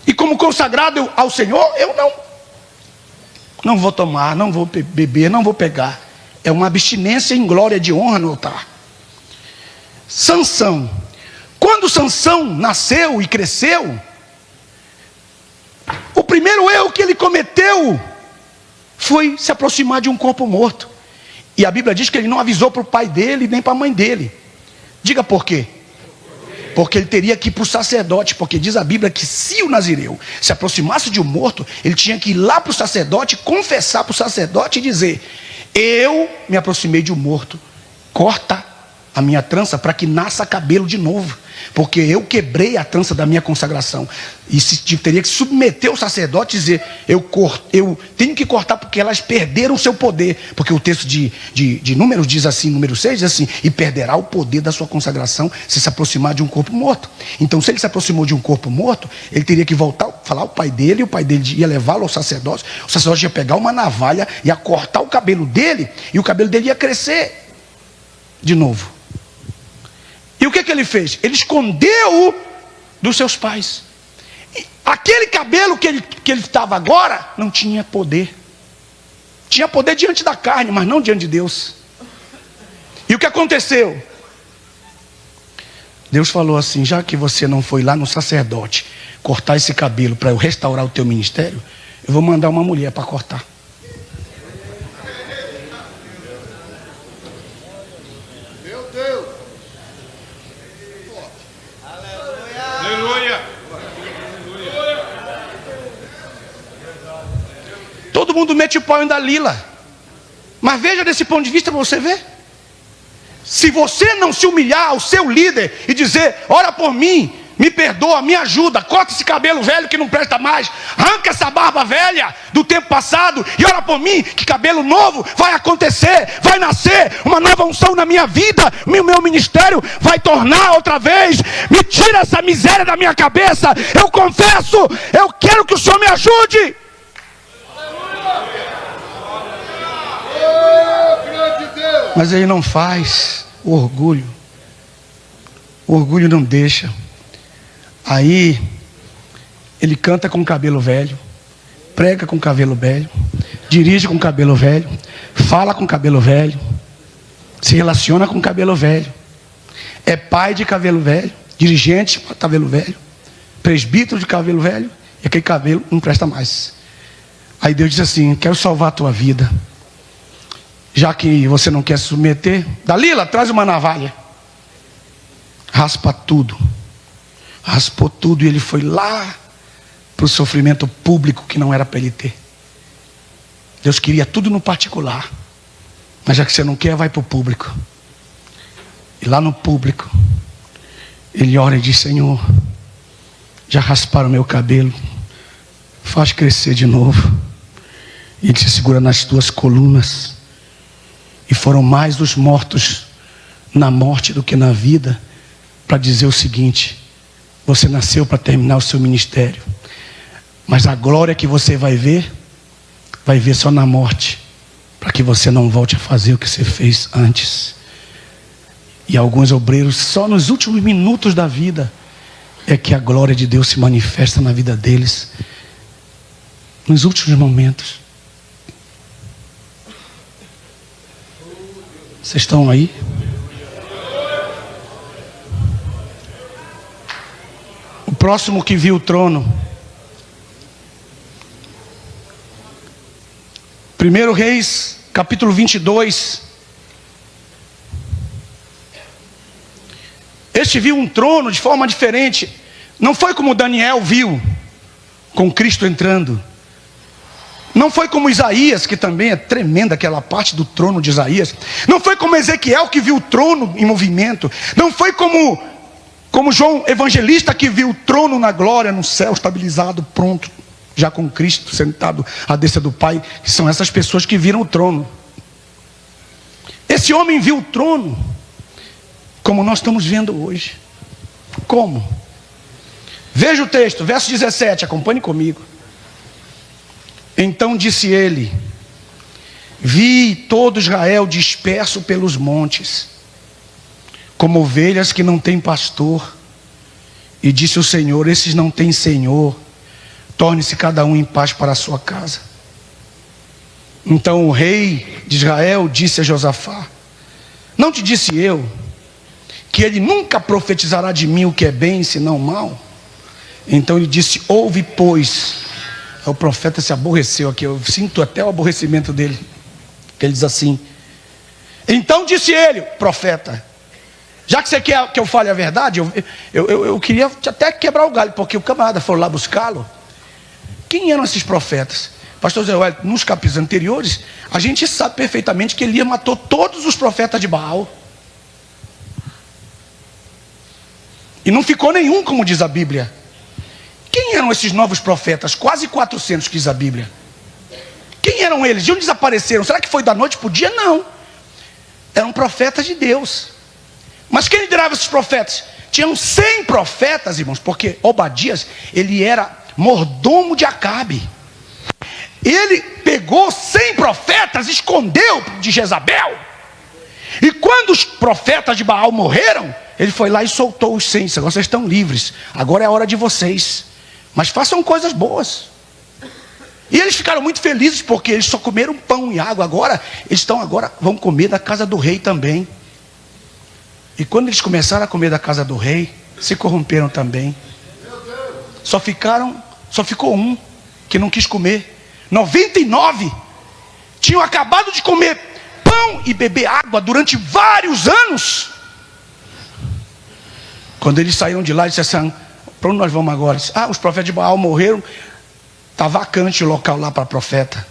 E como consagrado ao Senhor, eu não vou tomar, não vou beber, não vou pegar. É uma abstinência em glória de honra no altar. Sansão. Quando Sansão nasceu e cresceu, o primeiro erro que ele cometeu foi se aproximar de um corpo morto. E a Bíblia diz que ele não avisou para o pai dele nem para a mãe dele. Diga por quê? Porque ele teria que ir para o sacerdote, porque diz a Bíblia que se o nazireu se aproximasse de um morto, ele tinha que ir lá para o sacerdote, confessar para o sacerdote e dizer: eu me aproximei de um morto, corta a minha trança para que nasça cabelo de novo, porque eu quebrei a trança da minha consagração. E teria que submeter o sacerdote e dizer: eu tenho que cortar porque elas perderam o seu poder, porque o texto de Números diz assim, número 6 diz assim: e perderá o poder da sua consagração se aproximar de um corpo morto. Então, se ele se aproximou de um corpo morto, ele teria que voltar, falar ao pai dele, e o pai dele ia levá-lo ao sacerdote, o sacerdote ia pegar uma navalha, ia cortar o cabelo dele, e o cabelo dele ia crescer de novo. E o que ele fez? Ele escondeu dos seus pais. E aquele cabelo que ele estava agora, não tinha poder. Tinha poder diante da carne, mas não diante de Deus. E o que aconteceu? Deus falou assim: já que você não foi lá no sacerdote cortar esse cabelo para eu restaurar o teu ministério, eu vou mandar uma mulher para cortar. Todo mundo mete o pau em Dalila. Mas veja desse ponto de vista para você ver. Se você não se humilhar ao seu líder e dizer: ora por mim, me perdoa, me ajuda, corta esse cabelo velho que não presta mais, arranca essa barba velha do tempo passado e ora por mim, que cabelo novo vai acontecer, vai nascer uma nova unção na minha vida, meu ministério vai tornar outra vez. Me tira essa miséria da minha cabeça. Eu confesso, eu quero que o Senhor me ajude. Mas ele não faz. O orgulho não deixa. Aí ele canta com cabelo velho, prega com cabelo velho, dirige com cabelo velho, fala com cabelo velho, se relaciona com cabelo velho, é pai de cabelo velho, dirigente de cabelo velho, presbítero de cabelo velho, e aquele cabelo não presta mais. Aí Deus diz assim: quero salvar a tua vida, já que você não quer se submeter. Dalila, traz uma navalha, raspa tudo. Raspou tudo e ele foi lá para o sofrimento público que não era para ele ter. Deus queria tudo no particular, mas já que você não quer, vai para o público. E lá no público ele ora e diz: Senhor, já rasparam meu cabelo, faz crescer de novo. E ele se segura nas tuas colunas. E foram mais os mortos na morte do que na vida, para dizer o seguinte: você nasceu para terminar o seu ministério, mas a glória que você vai ver só na morte, para que você não volte a fazer o que você fez antes. E alguns obreiros, só nos últimos minutos da vida é que a glória de Deus se manifesta na vida deles, nos últimos momentos. Vocês estão aí? O próximo que viu o trono, 1 Reis, capítulo 22. Este viu um trono de forma diferente. Não foi como Daniel viu, com Cristo entrando. Não foi como Isaías, que também é tremenda aquela parte do trono de Isaías. Não foi como Ezequiel, que viu o trono em movimento. Não foi como João Evangelista, que viu o trono na glória, no céu, estabilizado, pronto, já com Cristo sentado à destra do Pai. Que são essas pessoas que viram o trono. Esse homem viu o trono como nós estamos vendo hoje. Como? Veja o texto, verso 17, acompanhe comigo. Então disse ele: vi todo Israel disperso pelos montes, como ovelhas que não têm pastor. E disse o Senhor: esses não têm Senhor, torne-se cada um em paz para a sua casa. Então o rei de Israel disse a Josafá: não te disse eu que ele nunca profetizará de mim o que é bem, senão mal? Então ele disse: ouve, pois. O profeta se aborreceu aqui, eu sinto até o aborrecimento dele, que ele diz assim: então disse ele, profeta, já que você quer que eu fale a verdade, eu queria até quebrar o galho, porque o camarada foi lá buscá-lo. Quem eram esses profetas? Pastor Zé Wellington, nos capítulos anteriores, a gente sabe perfeitamente que Elias matou todos os profetas de Baal, e não ficou nenhum, como diz a Bíblia. Quem eram esses novos profetas? Quase 400, que diz a Bíblia. Quem eram eles? De onde desapareceram? Será que foi da noite para o dia? Não. Eram profetas de Deus. Mas quem liderava esses profetas? Tinham 100 profetas, irmãos, porque Obadias, ele era mordomo de Acabe. Ele pegou 100 profetas, escondeu de Jezabel. E quando os profetas de Baal morreram, ele foi lá e soltou os 100. Agora vocês estão livres. Agora é a hora de vocês. Mas façam coisas boas. E eles ficaram muito felizes, porque eles só comeram pão e água. Agora vão comer da casa do rei também. E quando eles começaram a comer da casa do rei, se corromperam também. Só ficou um que não quis comer. 99 tinham acabado de comer pão e beber água durante vários anos. Quando eles saíram de lá, eles disseram assim: para onde nós vamos agora? Disse: os profetas de Baal morreram, está vacante o local lá para profeta.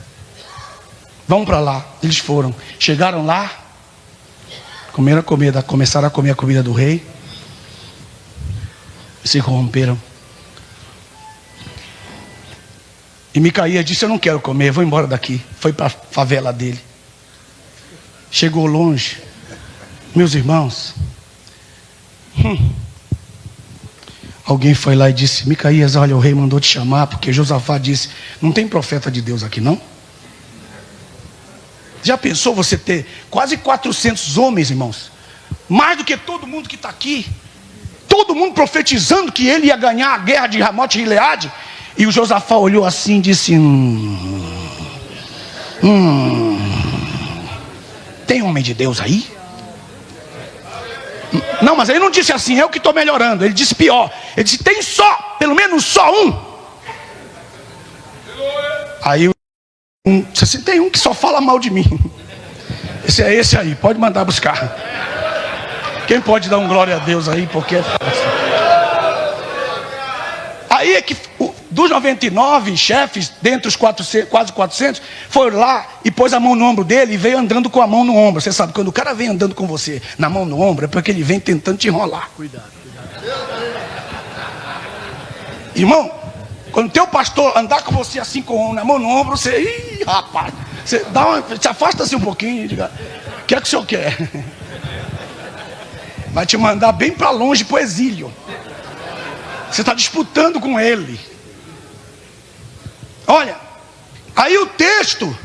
Vamos para lá. Eles foram, chegaram lá, comeram a comida, começaram a comer a comida do rei, se corromperam. E Micaías disse: eu não quero comer, vou embora daqui. Foi para a favela dele. Chegou longe, meus irmãos. Alguém foi lá e disse: Micaías, olha, o rei mandou te chamar, porque Josafá disse: não tem profeta de Deus aqui não? Já pensou você ter quase 400 homens, irmãos? Mais do que todo mundo que está aqui. Todo mundo profetizando que ele ia ganhar a guerra de Ramote e Gileade. E o Josafá olhou assim e disse: tem homem de Deus aí? Não, mas ele não disse assim, eu que estou melhorando. Ele disse pior. Ele disse, tem só, pelo menos só um. Aí disse assim, tem um que só fala mal de mim. Esse é esse aí, pode mandar buscar. Quem pode dar um glória a Deus aí, porque é fácil. Aí é que dos 99 chefes, dentre os 400, quase 400, foi lá e pôs a mão no ombro dele e veio andando com a mão no ombro. Você sabe, quando o cara vem andando com você na mão no ombro, é porque ele vem tentando te enrolar. Cuidado. Irmão, quando teu pastor andar com você assim, com a mão no ombro, você, ih, rapaz, você se afasta assim um pouquinho e diga, o que é que o senhor quer? Vai te mandar bem para longe, para o exílio. Você está disputando com ele. Olha, aí o texto,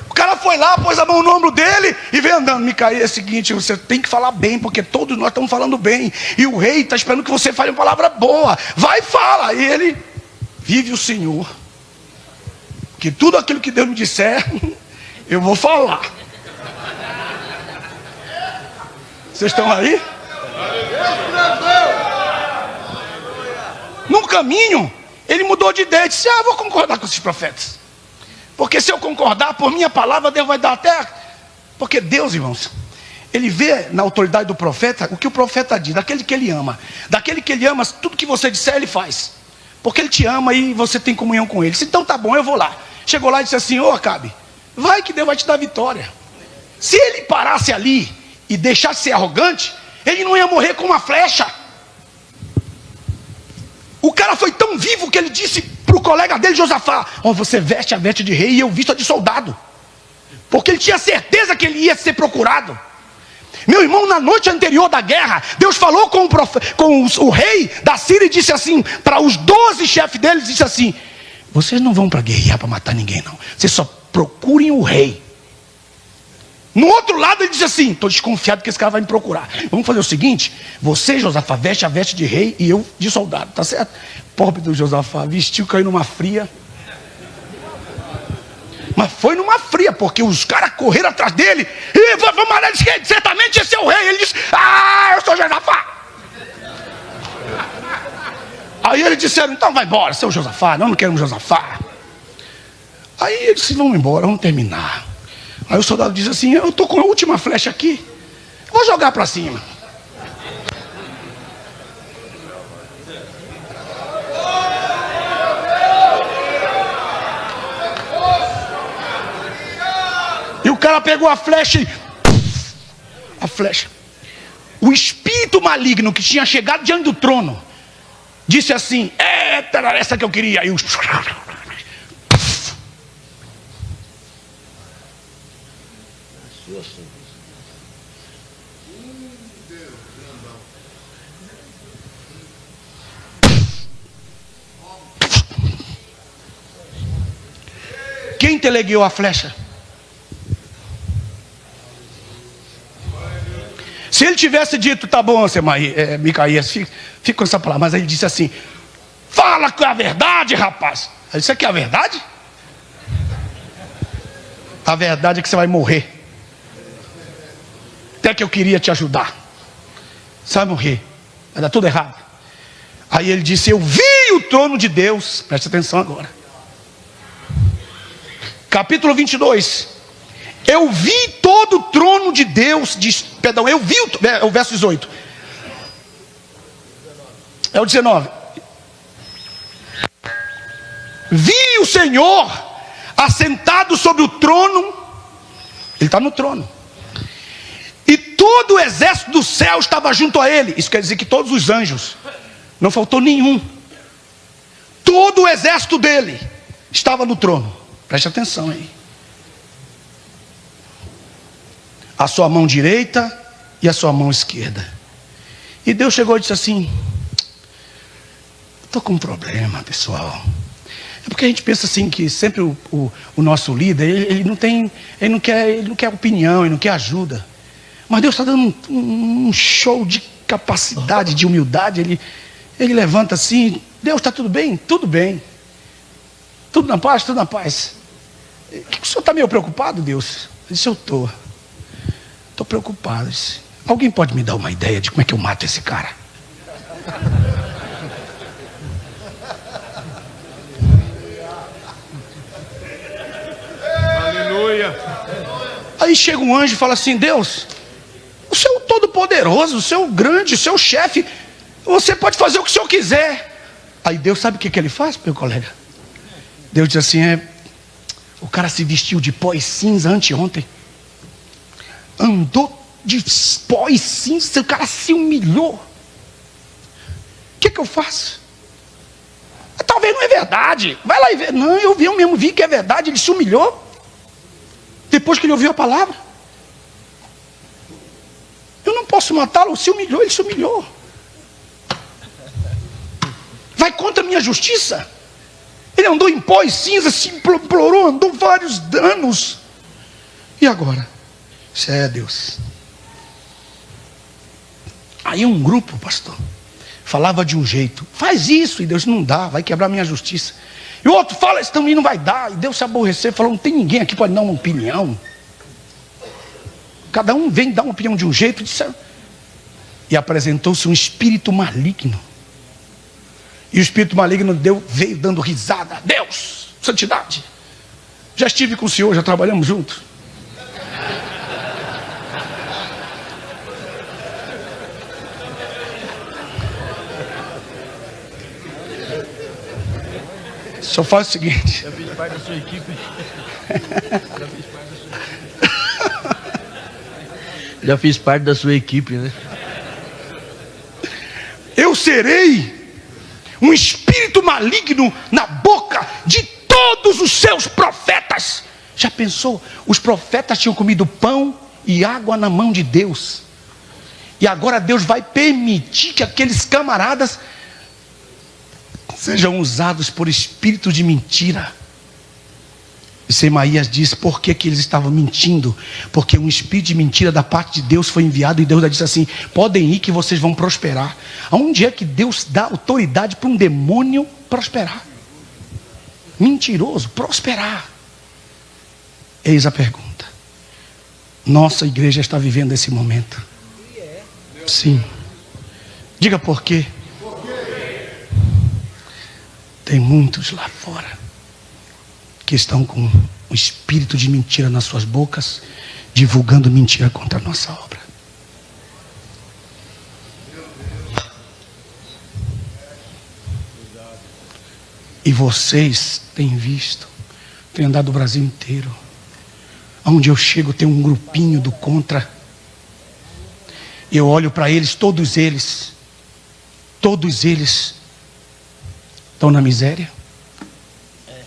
o cara foi lá, pôs a mão no ombro dele e veio andando. Micaías, é o seguinte, você tem que falar bem, porque todos nós estamos falando bem. E o rei está esperando que você fale uma palavra boa. Vai e fala. E ele, vive o Senhor, que tudo aquilo que Deus me disser, eu vou falar. Vocês estão aí? No caminho, ele mudou de ideia e disse, eu vou concordar com esses profetas. Porque se eu concordar, por minha palavra, Deus vai dar até... Porque Deus, irmãos, ele vê na autoridade do profeta o que o profeta diz, daquele que ele ama. Daquele que ele ama, tudo que você disser, ele faz. Porque ele te ama e você tem comunhão com ele. Disse, então tá bom, eu vou lá. Chegou lá e disse assim, ô Acabe, vai que Deus vai te dar vitória. Se ele parasse ali e deixasse ser arrogante, ele não ia morrer com uma flecha. O cara foi tão vivo que ele disse para o colega dele, Josafá, você veste a veste de rei e eu visto a de soldado. Porque ele tinha certeza que ele ia ser procurado. Meu irmão, na noite anterior da guerra, Deus falou com o rei da Síria e disse assim, para os 12 chefes deles, disse assim, vocês não vão para guerrear para matar ninguém não, vocês só procurem o rei. No outro lado ele disse assim, estou desconfiado que esse cara vai me procurar. Vamos fazer o seguinte, você, Josafá, veste a veste de rei e eu de soldado, tá certo? Pobre do Josafá, vestiu, caiu numa fria. Mas foi numa fria, porque os caras correram atrás dele. E vamos lá, certamente esse é o rei. Ele disse, eu sou Josafá. Aí eles disseram, então vai embora, seu Josafá, não queremos Josafá. Aí eles disse, vamos embora, vamos terminar. Aí o soldado diz assim, eu estou com a última flecha aqui, vou jogar para cima. E o cara pegou a flecha e... a flecha. O espírito maligno que tinha chegado diante do trono disse assim, era essa que eu queria. E os... Quem teleguiou a flecha? Se ele tivesse dito, tá bom, Micaías, fica com essa palavra, mas ele disse assim, fala com a verdade, rapaz. Isso aqui é a verdade? A verdade é que você vai morrer. Até que eu queria te ajudar. Você vai morrer, vai dar tudo errado. Aí ele disse, eu vi o trono de Deus. Preste atenção agora. Capítulo 22. Eu vi todo o trono de Deus. Eu vi o verso 18. É o 19. Vi o Senhor assentado sobre o trono. Ele está no trono. E todo o exército do céu estava junto a ele. Isso quer dizer que todos os anjos, não faltou nenhum. Todo o exército dele estava no trono. Preste atenção aí. A sua mão direita e a sua mão esquerda. E Deus chegou e disse assim, estou com um problema, pessoal. É porque a gente pensa assim que sempre o nosso líder, ele não quer opinião, ele não quer ajuda. Mas Deus está dando um show de capacidade, de humildade. Ele levanta assim: Deus, está tudo bem? Tudo bem. Tudo na paz? Tudo na paz. O senhor está meio preocupado, Deus? Eu disse: eu estou preocupado. Disse: alguém pode me dar uma ideia de como é que eu mato esse cara? Aleluia. Aí chega um anjo e fala assim: Deus, o Senhor é todo-poderoso, o Senhor é grande, o Senhor é o chefe, você pode fazer o que o Senhor quiser. Aí Deus sabe o que ele faz, meu colega? Deus diz assim: o cara se vestiu de pó e cinza anteontem, andou de pó e cinza, o cara se humilhou. O que eu faço? Talvez não é verdade, vai lá e vê. Não, eu mesmo vi que é verdade, ele se humilhou. Depois que ele ouviu a palavra, eu não posso matá-lo, se humilhou, ele se humilhou. Vai contra a minha justiça. Ele andou em pó e cinza, se implorou, andou vários anos. E agora? Isso é Deus. Aí um grupo, pastor, falava de um jeito: faz isso, e Deus: não dá, vai quebrar minha justiça. E o outro fala: isso também não vai dar. E Deus se aborreceu, falou: não tem ninguém aqui que pode dar uma opinião. Cada um vem dar uma opinião de um jeito. E apresentou-se um espírito maligno. E o espírito maligno veio dando risada: Deus, santidade, já estive com o senhor, já trabalhamos juntos. Só faz o seguinte: Já fiz parte da sua equipe. Já fiz parte da sua equipe, né? eu serei um espírito maligno na boca de todos os seus profetas. Já pensou? Os profetas tinham comido pão e água na mão de Deus, e agora Deus vai permitir que aqueles camaradas sejam usados por espíritos de mentira. E Semaías diz: por que eles estavam mentindo? Porque um espírito de mentira da parte de Deus foi enviado, e Deus disse assim: podem ir que vocês vão prosperar. Aonde é que Deus dá autoridade para um demônio prosperar? Mentiroso, prosperar. Eis a pergunta. Nossa igreja está vivendo esse momento. Sim. Diga por quê. Tem muitos lá fora que estão com um espírito de mentira nas suas bocas, divulgando mentira contra a nossa obra. E vocês têm visto, têm andado o Brasil inteiro. Onde eu chego tem um grupinho do contra. Eu olho para eles, todos eles estão na miséria.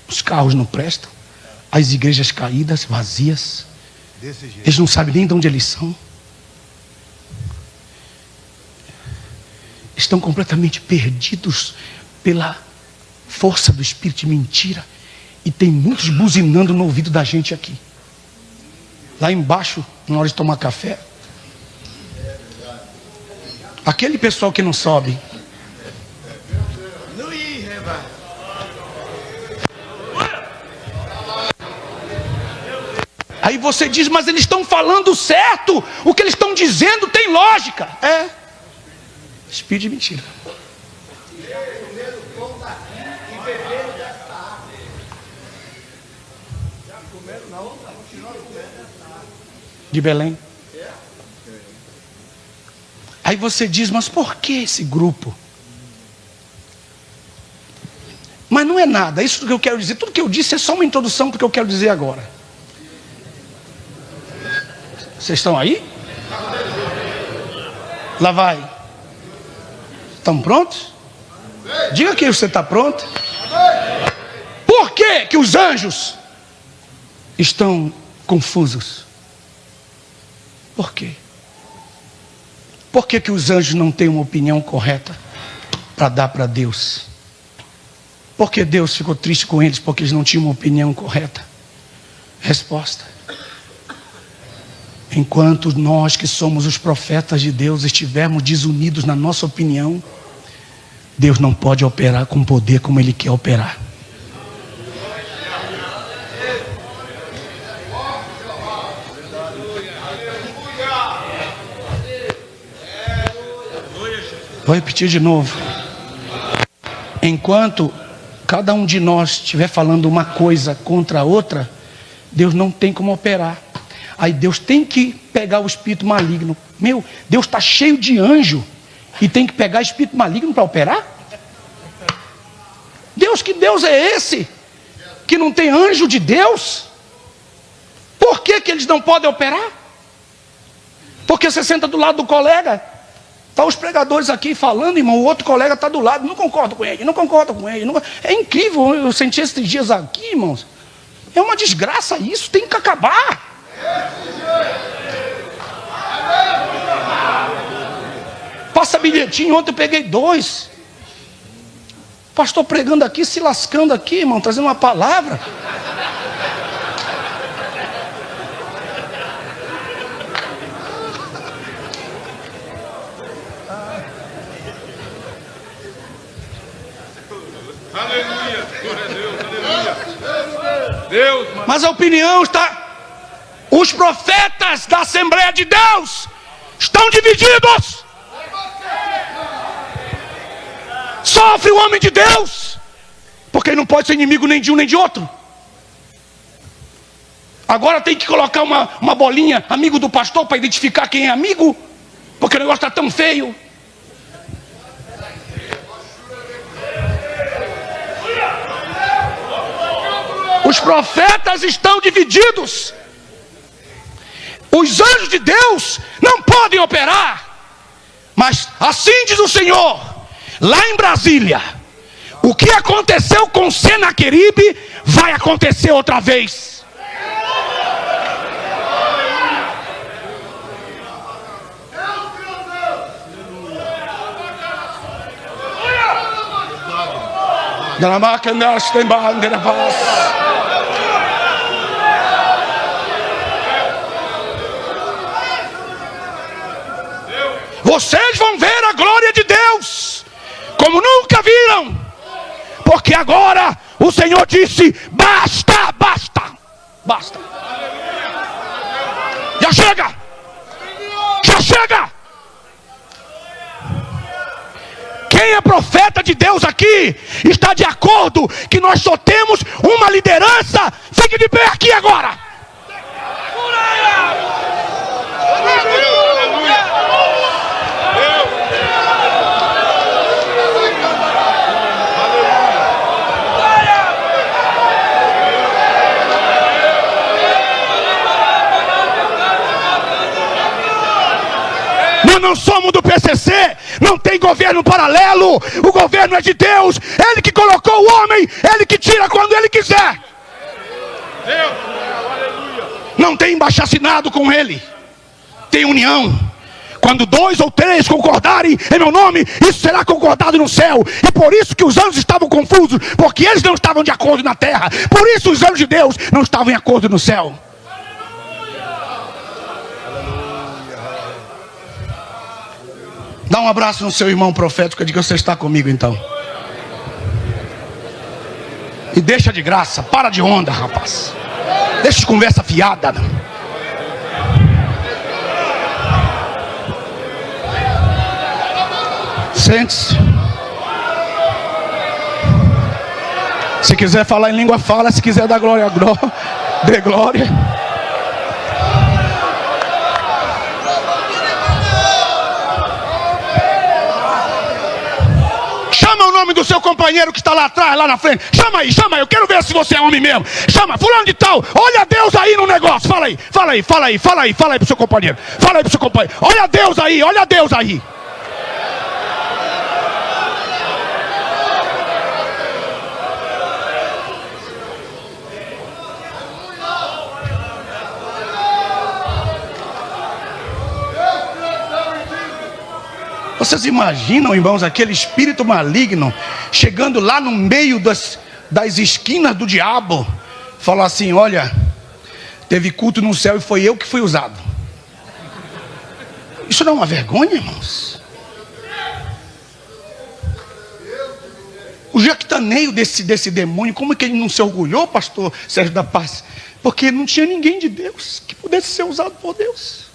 Os carros não prestam, as igrejas caídas, vazias. Eles não sabem nem de onde eles são. Estão completamente perdidos pela força do espírito de mentira. E tem muitos buzinando no ouvido da gente aqui. Lá embaixo, na hora de tomar café, aquele pessoal que não sobe. Aí você diz: mas eles estão falando certo, o que eles estão dizendo tem lógica. É espírito de mentira. De Belém. Aí você diz: mas por que esse grupo? Mas não é nada, isso que eu quero dizer. Tudo que eu disse é só uma introdução para o que eu quero dizer agora. Vocês estão aí? Lá vai. Estão prontos? Diga que você está pronto. Por que que os anjos estão confusos? Por quê? Por que que os anjos não têm uma opinião correta para dar para Deus? Por que Deus ficou triste com eles? Porque eles não tinham uma opinião correta. Resposta: enquanto nós que somos os profetas de Deus estivermos desunidos na nossa opinião, Deus não pode operar com poder como Ele quer operar. Vou repetir de novo. Enquanto cada um de nós estiver falando uma coisa contra a outra, Deus não tem como operar. Aí Deus tem que pegar o espírito maligno. Meu, Deus está cheio de anjo e tem que pegar espírito maligno para operar? Deus, que Deus é esse? Que não tem anjo de Deus? Por que eles não podem operar? Porque você senta do lado do colega, tá os pregadores aqui falando, irmão, o outro colega está do lado, não concordo com ele, não concordo com ele. Não... É incrível, eu senti esses dias aqui, irmãos. É uma desgraça isso, tem que acabar. Passa bilhetinho, ontem eu peguei 2. Pastor pregando aqui, se lascando aqui, irmão, trazendo uma palavra. Aleluia, glória a Deus, aleluia. Deus, mas a opinião está... Os profetas da Assembleia de Deus estão divididos. Sofre o homem de Deus, porque ele não pode ser inimigo nem de um nem de outro. Agora tem que colocar uma bolinha, amigo do pastor, para identificar quem é amigo, porque o negócio está tão feio. Os profetas estão divididos. Os anjos de Deus não podem operar. Mas assim diz o Senhor, lá em Brasília, o que aconteceu com Senaqueribe vai acontecer outra vez. Vocês vão ver a glória de Deus como nunca viram, porque agora o Senhor disse: basta, basta, basta. Já chega, já chega. Quem é profeta de Deus aqui está de acordo que nós só temos uma liderança. Fique de pé aqui agora. Nós não somos do PCC, não tem governo paralelo, o governo é de Deus, Ele que colocou o homem, Ele que tira quando Ele quiser. Não tem embaixacinado com Ele, tem união. Quando 2 ou 3 concordarem em meu nome, isso será concordado no céu. E por isso que os anjos estavam confusos, porque eles não estavam de acordo na terra. Por isso os anjos de Deus não estavam em acordo no céu. Dá um abraço no seu irmão profético e diga: você está comigo então. E deixa de graça, para de onda, rapaz. Deixa de conversa fiada. Sente-se. Se quiser falar em língua, fala. Se quiser dar glória, dê glória. Chama o nome do seu companheiro que está lá atrás, lá na frente. Chama aí, eu quero ver se você é homem mesmo. Chama, fulano de tal, olha Deus aí no negócio. Fala aí pro seu companheiro. Fala aí pro seu companheiro. Olha Deus aí, olha Deus aí. Vocês imaginam, irmãos, aquele espírito maligno chegando lá no meio das esquinas do diabo, falar assim: olha, teve culto no céu e foi eu que fui usado. Isso não é uma vergonha, irmãos? O jactaneio desse demônio, como é que ele não se orgulhou, pastor Sérgio da Paz? Porque não tinha ninguém de Deus que pudesse ser usado por Deus.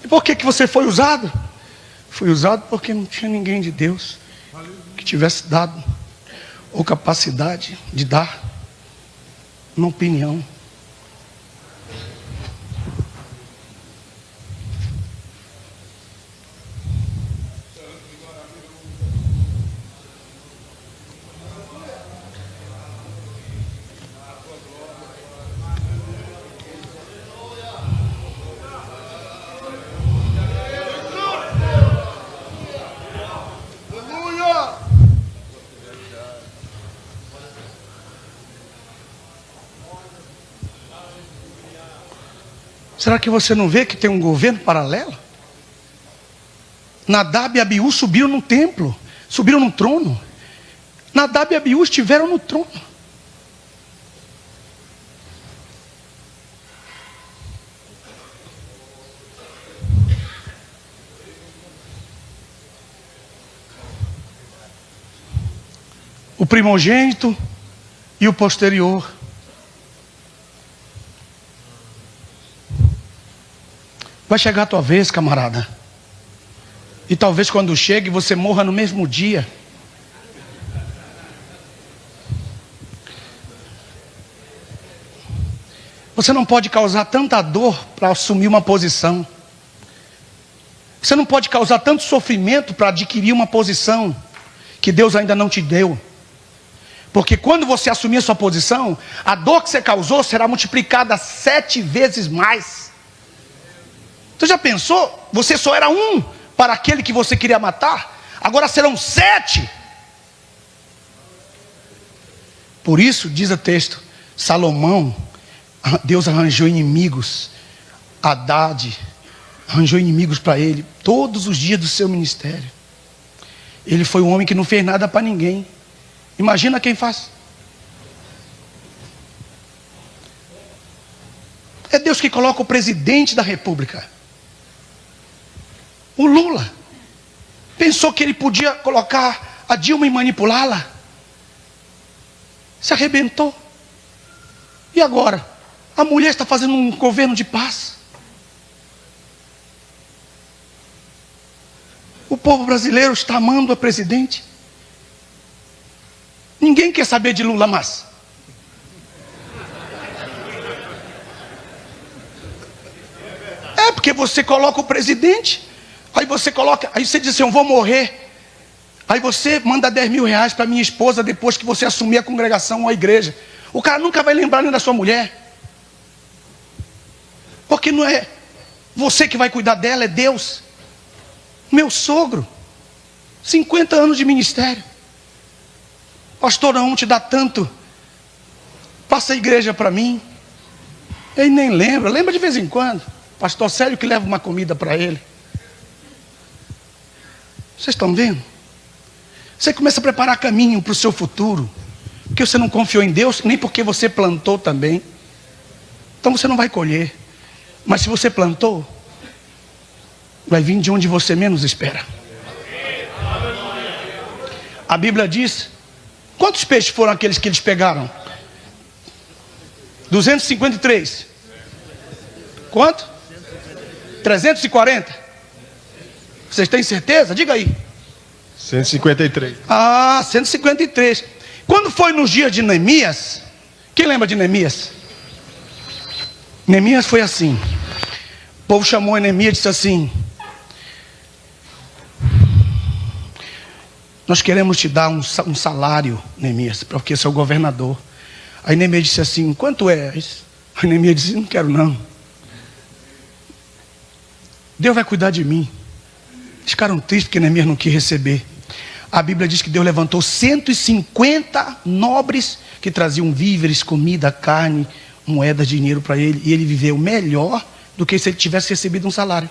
E por que você foi usado? Fui usado porque não tinha ninguém de Deus que tivesse dado ou capacidade de dar uma opinião. Será que você não vê que tem um governo paralelo? Nadab e Abiú subiram no templo, subiram no trono. Nadab e Abiú estiveram no trono. O primogênito e o posterior. Vai chegar a tua vez, camarada. E talvez quando chegue você morra no mesmo dia. Você não pode causar tanta dor para assumir uma posição. Você não pode causar tanto sofrimento para adquirir uma posição que Deus ainda não te deu. Porque quando você assumir a sua posição, a dor que você causou será multiplicada 7 vezes mais. Você já pensou? Você só era um para aquele que você queria matar. Agora serão 7. Por isso, diz o texto, Salomão, Deus arranjou inimigos. Haddad arranjou inimigos para ele todos os dias do seu ministério. Ele foi um homem que não fez nada para ninguém. Imagina quem faz. É Deus que coloca o presidente da república. O Lula pensou que ele podia colocar a Dilma e manipulá-la. Se arrebentou. E agora? A mulher está fazendo um governo de paz. O povo brasileiro está amando a presidente. Ninguém quer saber de Lula mais. É porque você coloca o presidente. Aí você diz assim: eu vou morrer. Aí você manda 10 mil reais para minha esposa depois que você assumir a congregação ou a igreja. O cara nunca vai lembrar nem da sua mulher. Porque não é você que vai cuidar dela, é Deus. Meu sogro, 50 anos de ministério. Pastor, não te dá tanto. Passa a igreja para mim. Ele nem lembra de vez em quando. Pastor Célio que leva uma comida para ele. Vocês estão vendo? Você começa a preparar caminho para o seu futuro. Porque você não confiou em Deus, nem porque você plantou também. Então você não vai colher. Mas se você plantou, vai vir de onde você menos espera. A Bíblia diz: quantos peixes foram aqueles que eles pegaram? 253. Quanto? 340. Vocês têm certeza? Diga aí. 153. 153. Quando foi nos dias de Neemias? Quem lembra de Neemias? Neemias foi assim. O povo chamou Neemias e disse assim: nós queremos te dar um salário, Neemias, porque você é o governador. Aí Neemias disse assim: quanto é? Aí Neemias disse: não quero não. Deus vai cuidar de mim. Eles ficaram tristes porque Neemias não quis receber. A Bíblia diz que Deus levantou 150 nobres que traziam víveres, comida, carne, moedas, dinheiro para ele. E ele viveu melhor do que se ele tivesse recebido um salário.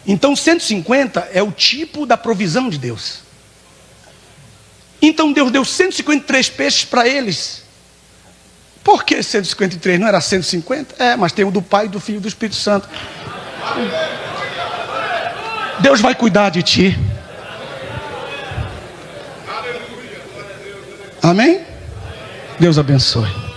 Então 150 é o tipo da provisão de Deus. Então Deus deu 153 peixes para eles. Por que 153? Não era 150? É, mas tem o do Pai, do Filho e do Espírito Santo. Deus vai cuidar de ti. Amém? Deus abençoe.